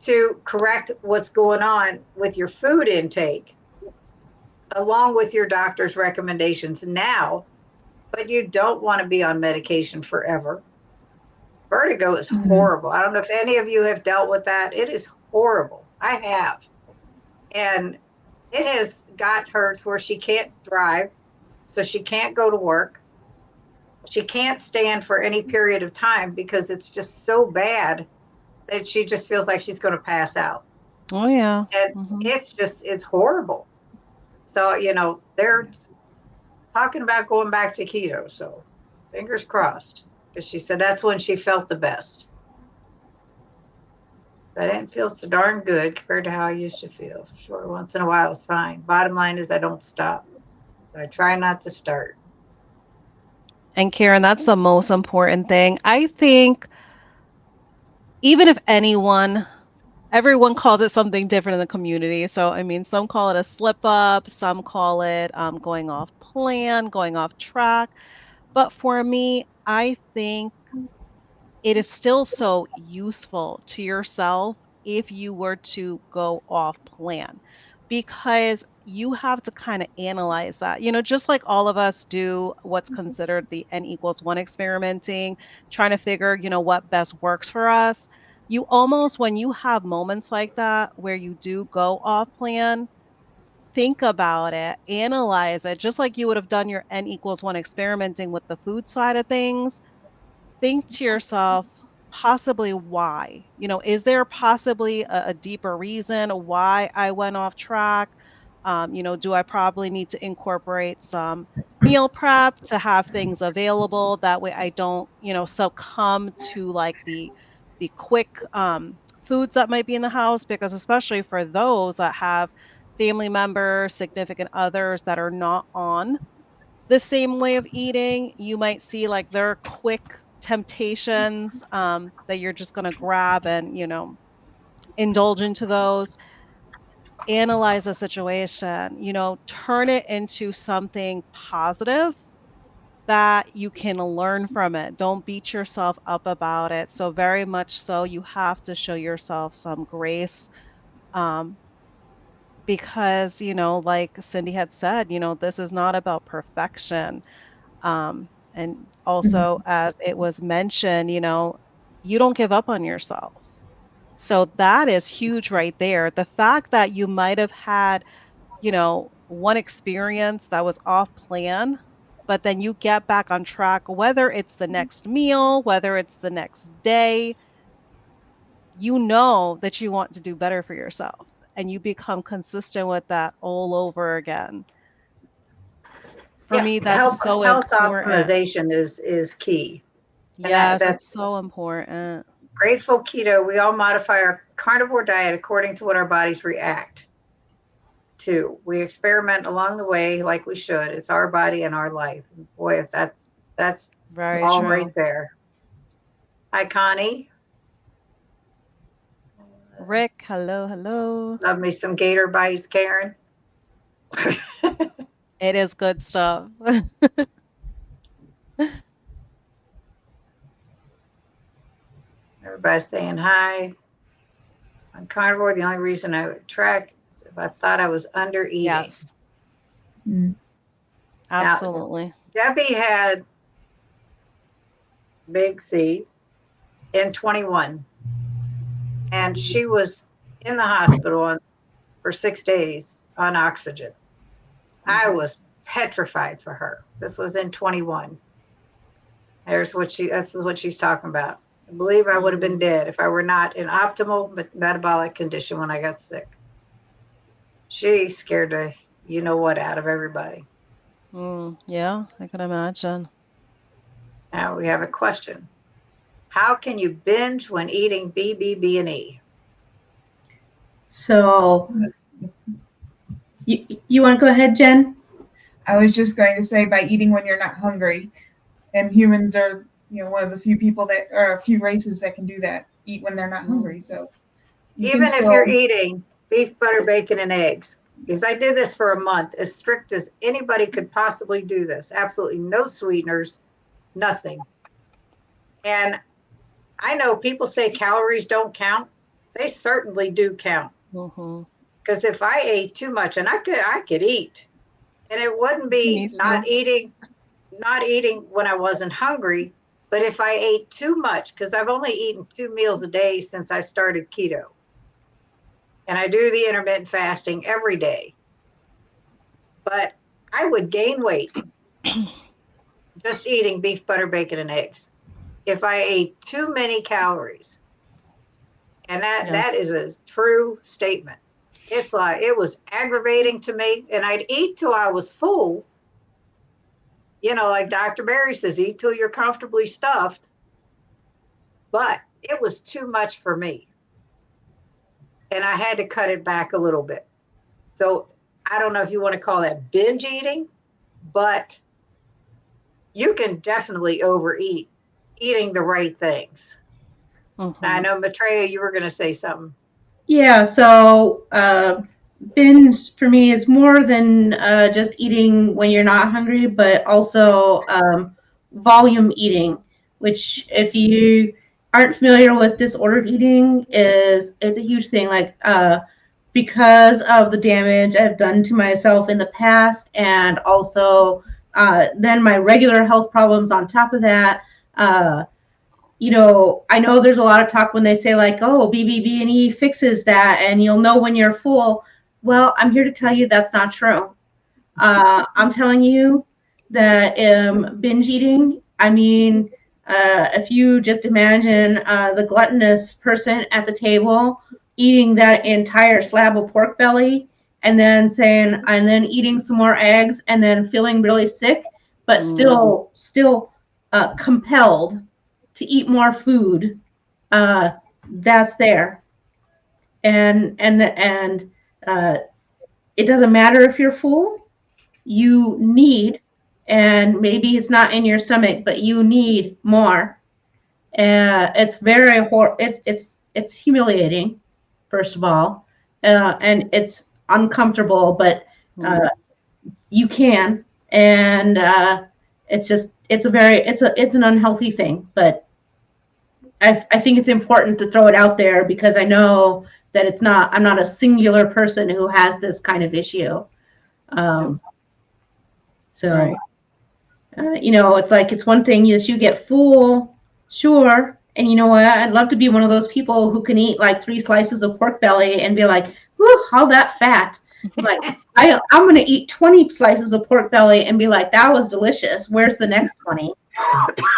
Speaker 1: to correct what's going on with your food intake, along with your doctor's recommendations now, but you don't want to be on medication forever. Vertigo is
Speaker 4: Mhm.
Speaker 1: horrible. I don't know if any of you have dealt with that. It is horrible. I have. And it has got her to where she can't drive, so she can't go to work. She can't stand for any period of time because it's just so bad that she just feels like she's going to pass out.
Speaker 3: Oh yeah.
Speaker 1: And it's horrible. So, they're talking about going back to keto. So fingers crossed, because she said that's when she felt the best. I didn't feel so darn good compared to how I used to feel. Sure, once in a while it's fine. Bottom line is I don't stop. So I try not to start.
Speaker 3: And Karen, that's the most important thing. I think even if everyone calls it something different in the community. So, I mean, some call it a slip up, some call it going off plan, going off track. But for me, I think it is still so useful to yourself if you were to go off plan, because you have to kind of analyze that. Just like all of us do what's considered the N=1 experimenting, trying to figure, what best works for us. You almost, when you have moments like that where you do go off plan, think about it, analyze it, just like you would have done your N=1 experimenting with the food side of things. Think to yourself, possibly why? Is there possibly a deeper reason why I went off track? Do I probably need to incorporate some meal prep to have things available? That way I don't, succumb to like the quick foods that might be in the house, because especially for those that have family members, significant others that are not on the same way of eating, you might see like their quick temptations that you're just going to grab and, indulge into those. Analyze the situation, turn it into something positive that you can learn from it. Don't beat yourself up about it. So, very much so, you have to show yourself some grace. Um, because, like Cindy had said, this is not about perfection. And also, as it was mentioned, you don't give up on yourself. So that is huge right there. The fact that you might have had, one experience that was off plan, but then you get back on track, whether it's the next meal, whether it's the next day, you know that you want to do better for yourself, and you become consistent with that all over again. For
Speaker 1: Yeah,
Speaker 3: me, that's
Speaker 1: health
Speaker 3: so
Speaker 1: health
Speaker 3: important.
Speaker 1: optimization is key. And
Speaker 3: Yes,
Speaker 1: that's
Speaker 3: it's so important.
Speaker 1: Grateful Keto. We all modify our carnivore diet according to what our bodies react to. We experiment along the way like we should. It's our body and our life. Boy, if that's
Speaker 3: Very
Speaker 1: all
Speaker 3: true.
Speaker 1: right there. Hi, Connie.
Speaker 3: Rick, hello, hello.
Speaker 1: Love me some gator bites, Karen.
Speaker 3: It is good stuff.
Speaker 1: Everybody's saying hi. On carnivore, the only reason I would track is if I thought I was under eating.
Speaker 3: Yes, absolutely.
Speaker 1: Now, Debbie had Big C in 21, and she was in the hospital for 6 days on oxygen. I was petrified for her. This was in 21. This is what she's talking about. I believe I would have been dead if I were not in optimal metabolic condition when I got sick. She scared the you know what out of everybody.
Speaker 3: Yeah, I can imagine.
Speaker 1: Now we have a question. How can you binge when eating BBB and E?
Speaker 2: So you want to go ahead, Jen?
Speaker 4: I was just going to say, by eating when you're not hungry, and humans are, one of the few people that, or a few races that can do that, eat when they're not hungry. So
Speaker 1: even if you're eating beef, butter, bacon, and eggs, because I did this for a month, as strict as anybody could possibly do this, absolutely no sweeteners, nothing. And I know people say calories don't count. They certainly do count. Because if I ate too much, and I could eat, and it wouldn't be not eating not eating when I wasn't hungry, but if I ate too much, because I've only eaten 2 meals a day since I started keto. And I do the intermittent fasting every day. But I would gain weight just eating beef, butter, bacon, and eggs if I ate too many calories. And that is a true statement. It's like, it was aggravating to me, and I'd eat till I was full. Like Dr. Barry says, eat till you're comfortably stuffed. But it was too much for me. And I had to cut it back a little bit. So I don't know if you want to call that binge eating, but you can definitely overeat eating the right things.
Speaker 3: Mm-hmm.
Speaker 1: I know, Meitreya, you were going to say something.
Speaker 2: Yeah, so binge for me is more than just eating when you're not hungry, but also volume eating, which if you aren't familiar with disordered eating, it's a huge thing. Like because of the damage I've done to myself in the past, and also then my regular health problems on top of that. I know there's a lot of talk when they say like, oh, BBB&E fixes that and you'll know when you're full. Well, I'm here to tell you that's not true. I'm telling you that binge eating, if you just imagine the gluttonous person at the table eating that entire slab of pork belly and then eating some more eggs and then feeling really sick, but still compelled to eat more food, that's there. And it doesn't matter if you're full. You need, and maybe it's not in your stomach, but you need more. It's very it's humiliating, first of all, and it's uncomfortable, but you can, and it's an unhealthy thing, but I think it's important to throw it out there because I know that I'm not a singular person who has this kind of issue. So,
Speaker 3: Right.
Speaker 2: it's like, it's one thing that you get full, sure. And you know what? I'd love to be one of those people who can eat like 3 slices of pork belly and be like, whew, how that fat. Like, I'm going to eat 20 slices of pork belly and be like, that was delicious. Where's the next 20?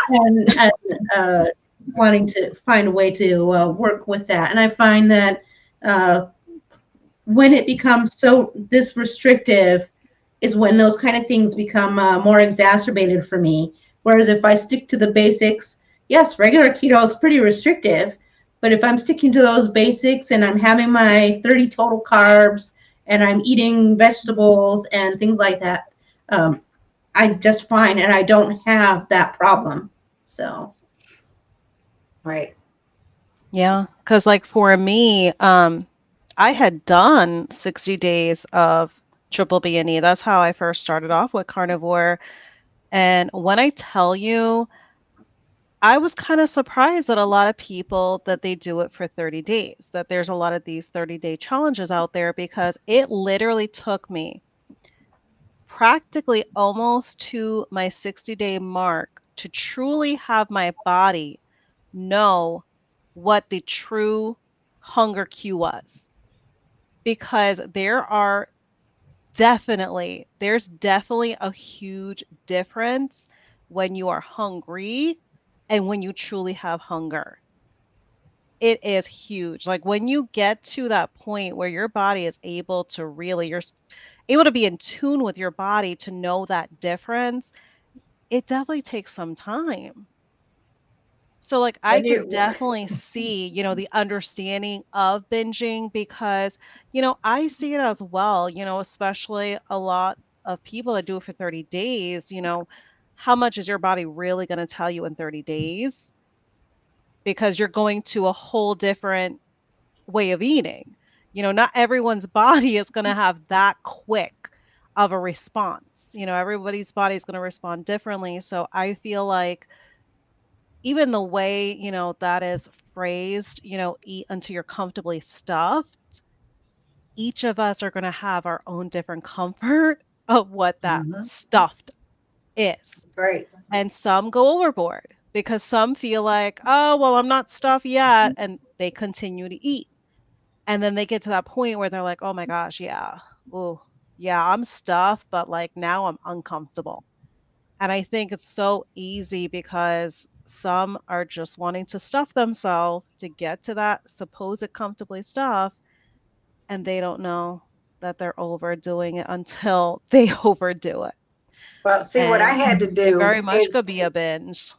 Speaker 2: And wanting to find a way to work with that. And I find that when it becomes this restrictive is when those kind of things become more exacerbated for me. Whereas if I stick to the basics, yes, regular keto is pretty restrictive. But if I'm sticking to those basics and I'm having my 30 total carbs and I'm eating vegetables and things like that, I'm just fine and I don't have that problem. So.
Speaker 1: Right.
Speaker 3: Yeah, because like for me, I had done 60 days of triple B&E. That's how I first started off with carnivore. And when I tell you, I was kind of surprised that a lot of people that they do it for 30 days, that there's a lot of these 30-day challenges out there, because it literally took me practically almost to my 60-day mark to truly have my body know what the true hunger cue was. Because there's definitely a huge difference when you are hungry and when you truly have hunger. It is huge. Like when you get to that point where your body is able to really, you're able to be in tune with your body to know that difference, it definitely takes some time. So like I could definitely see, the understanding of binging, because, I see it as well, especially a lot of people that do it for 30 days, how much is your body really going to tell you in 30 days? Because you're going to a whole different way of eating. Not everyone's body is going to have that quick of a response. Everybody's body is going to respond differently. So I feel like even the way, that is phrased, eat until you're comfortably stuffed, each of us are going to have our own different comfort of what that stuffed is.
Speaker 1: Right.
Speaker 3: And some go overboard because some feel like, oh, well, I'm not stuffed yet. And they continue to eat. And then they get to that point where they're like, oh my gosh, yeah. Oh, yeah, I'm stuffed, but like now I'm uncomfortable. And I think it's so easy because some are just wanting to stuff themselves to get to that supposed comfortably stuff. And they don't know that they're overdoing it until they overdo it.
Speaker 1: Well, see, what I
Speaker 3: And
Speaker 1: had to
Speaker 3: it
Speaker 1: do
Speaker 3: very much
Speaker 1: is
Speaker 3: could be a binge.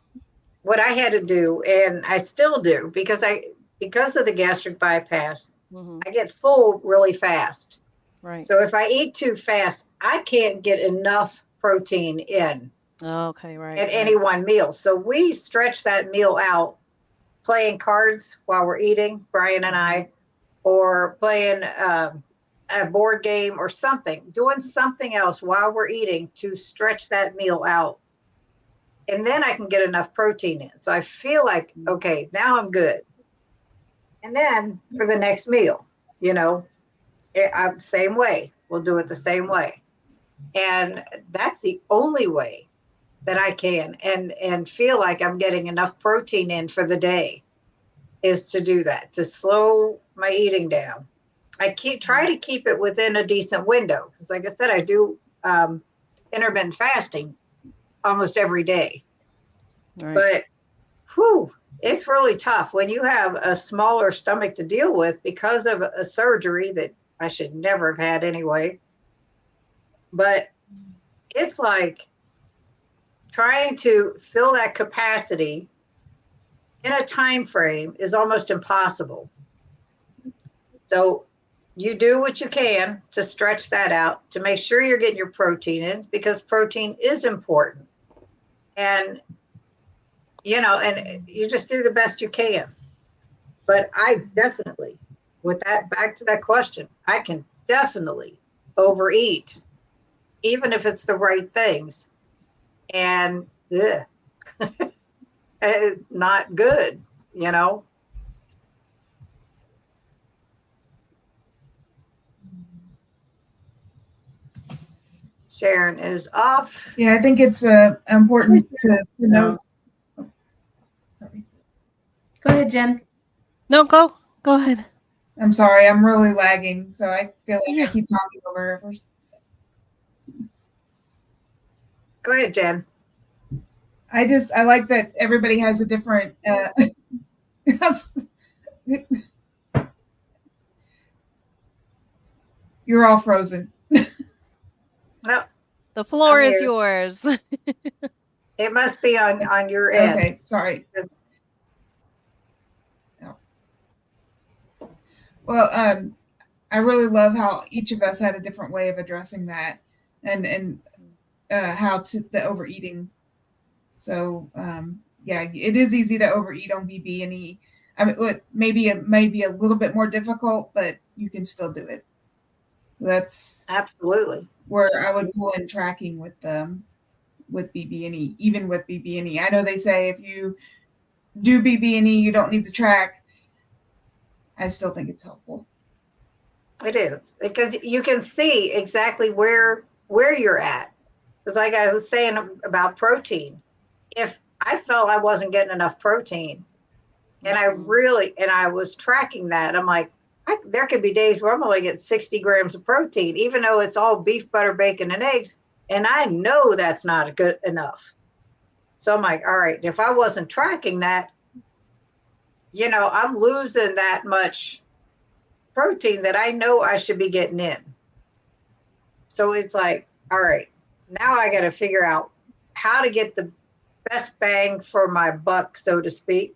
Speaker 1: what I had to do, and I still do, because of the gastric bypass,
Speaker 3: Hmm.
Speaker 1: I get full really fast.
Speaker 3: Right.
Speaker 1: So if I eat too fast, I can't get enough protein in
Speaker 3: Okay, right.
Speaker 1: at any one meal. So we stretch that meal out playing cards while we're eating, Brian and I, or playing a board game or something, doing something else while we're eating to stretch that meal out. And then I can get enough protein in. So I feel like, okay, now I'm good. And then for the next meal, I'm same way. We'll do it the same way. And that's the only way that I can and feel like I'm getting enough protein in for the day is to do that, to slow my eating down. I try to keep it within a decent window because, like I said, I do intermittent fasting almost every day.
Speaker 3: Right.
Speaker 1: But it's really tough when you have a smaller stomach to deal with because of a surgery that I should never have had anyway. But it's like trying to fill that capacity in a time frame is almost impossible. So you do what you can to stretch that out to make sure you're getting your protein in because protein is important. And and you just do the best you can. But I definitely, with that, back to that question, I can definitely overeat, even if it's the right things. And not good, Sharon is off.
Speaker 4: Yeah, I think it's important to know. Sorry.
Speaker 2: Go ahead, Jen.
Speaker 3: No, go ahead.
Speaker 4: I'm sorry, I'm really lagging, so I feel like
Speaker 3: Yeah.
Speaker 4: I keep talking over her first.
Speaker 1: Go ahead, Jen.
Speaker 4: I like that everybody has a different you're all frozen.
Speaker 1: No,
Speaker 3: The floor
Speaker 1: I'm
Speaker 3: is
Speaker 1: here.
Speaker 3: yours.
Speaker 1: It must be on your end.
Speaker 4: Okay, sorry. No. Well, I really love how each of us had a different way of addressing that, and how to the overeating. So yeah, it is easy to overeat on BB and E. I mean, maybe it may be a little bit more difficult, but you can still do it. That's
Speaker 1: Absolutely
Speaker 4: where I would pull in tracking with BB and E. Even with BB and E, I know they say if you do BB and E, you don't need to track. I still think it's helpful.
Speaker 1: it is because you can see exactly where you're at. It's like I was saying about protein. If I felt I wasn't getting enough protein, and I was tracking that, I'm like, there could be days where I'm only getting 60 grams of protein, even though it's all beef, butter, bacon, and eggs. And I know that's not good enough. So I'm like, all right, if I wasn't tracking that, I'm losing that much protein that I know I should be getting in. So it's like, all right, now I got to figure out how to get the best bang for my buck, so to speak,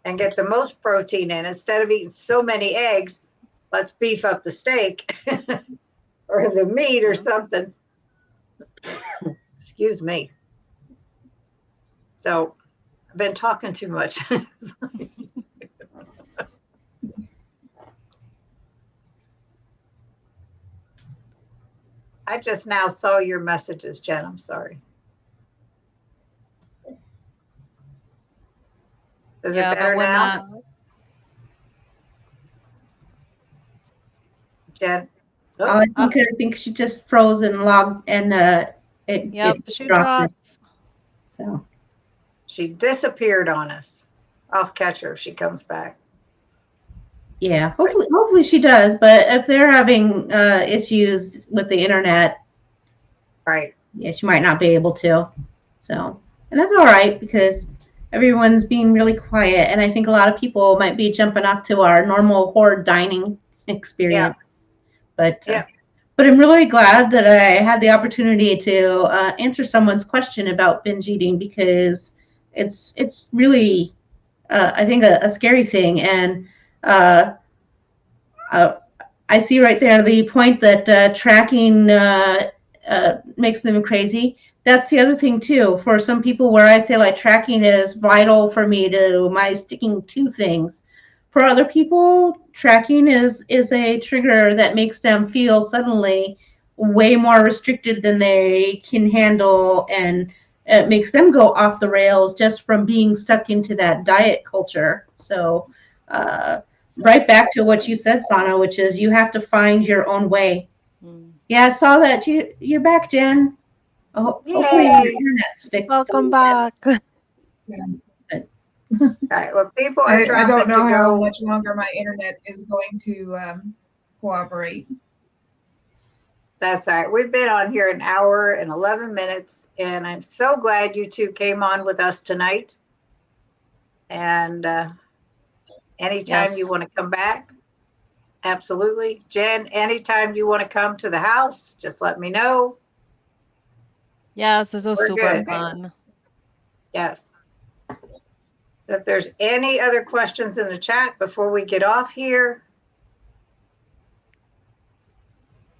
Speaker 1: and get the most protein in. Instead of eating so many eggs, let's beef up the steak or the meat or something. Excuse me. So I've been talking too much. I just now saw your messages, Jen. I'm sorry. Is it better now? Jen?
Speaker 2: I think she just froze and logged and
Speaker 3: Yep,
Speaker 2: it
Speaker 3: she
Speaker 2: dropped
Speaker 3: dropped.
Speaker 2: So
Speaker 1: She disappeared on us. I'll catch her if she comes back.
Speaker 2: yeah, hopefully she does. But if they're having issues with the internet,
Speaker 1: Right.
Speaker 2: yeah, she might not be able to. So, and that's all right because everyone's being really quiet, and I think a lot of people might be jumping up to our normal horde dining experience. But
Speaker 1: Yeah.
Speaker 2: but I'm really glad that I had the opportunity to answer someone's question about binge eating because it's really I think a scary thing, and I see right there the point that tracking makes them crazy. That's the other thing too. For some people, where I say like tracking is vital for me to my sticking to things. For other people, tracking is a trigger that makes them feel suddenly way more restricted than they can handle, and it makes them go off the rails just from being stuck into that diet culture. So. Right back to what you said, Sana, which is you have to find your own way. Yeah, I saw that you're back, Jen. Oh, hopefully your
Speaker 1: Yay.
Speaker 2: internet's fixed.
Speaker 3: Welcome back.
Speaker 1: All right. Well, people are
Speaker 4: I
Speaker 1: dropping
Speaker 4: don't know
Speaker 1: to
Speaker 4: how
Speaker 1: go.
Speaker 4: much longer my internet is going to cooperate.
Speaker 1: That's all right. We've been on here an hour and 11 minutes, and I'm so glad you two came on with us tonight. And anytime you
Speaker 3: Yes.
Speaker 1: want to come back, absolutely. Jen, anytime you want to come to the house, just let me know.
Speaker 3: Yes, this was
Speaker 1: We're
Speaker 3: super
Speaker 1: good.
Speaker 3: fun.
Speaker 1: Yes. So if there's any other questions in the chat before we get off here,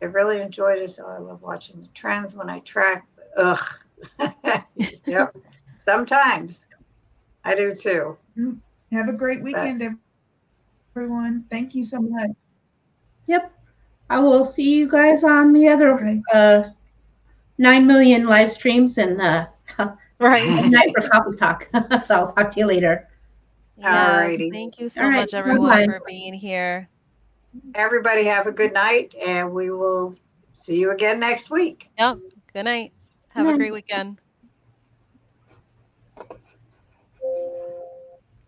Speaker 1: I really enjoyed this. Oh, I love watching the trends when I track. Ugh. Yep. Sometimes I do too.
Speaker 4: Have a great weekend, everyone. Thank you so much.
Speaker 2: Yep. I will see you guys on the other 9 million live streams and
Speaker 3: Right.
Speaker 2: night for coffee talk. So I'll talk to you later.
Speaker 3: Yes.
Speaker 1: Alrighty.
Speaker 3: Thank you so
Speaker 2: All right,
Speaker 3: much, everyone,
Speaker 2: bye-bye.
Speaker 3: for being here.
Speaker 1: Everybody have a good night, and we will see you again next week.
Speaker 3: Yep. Good night. Have a great weekend.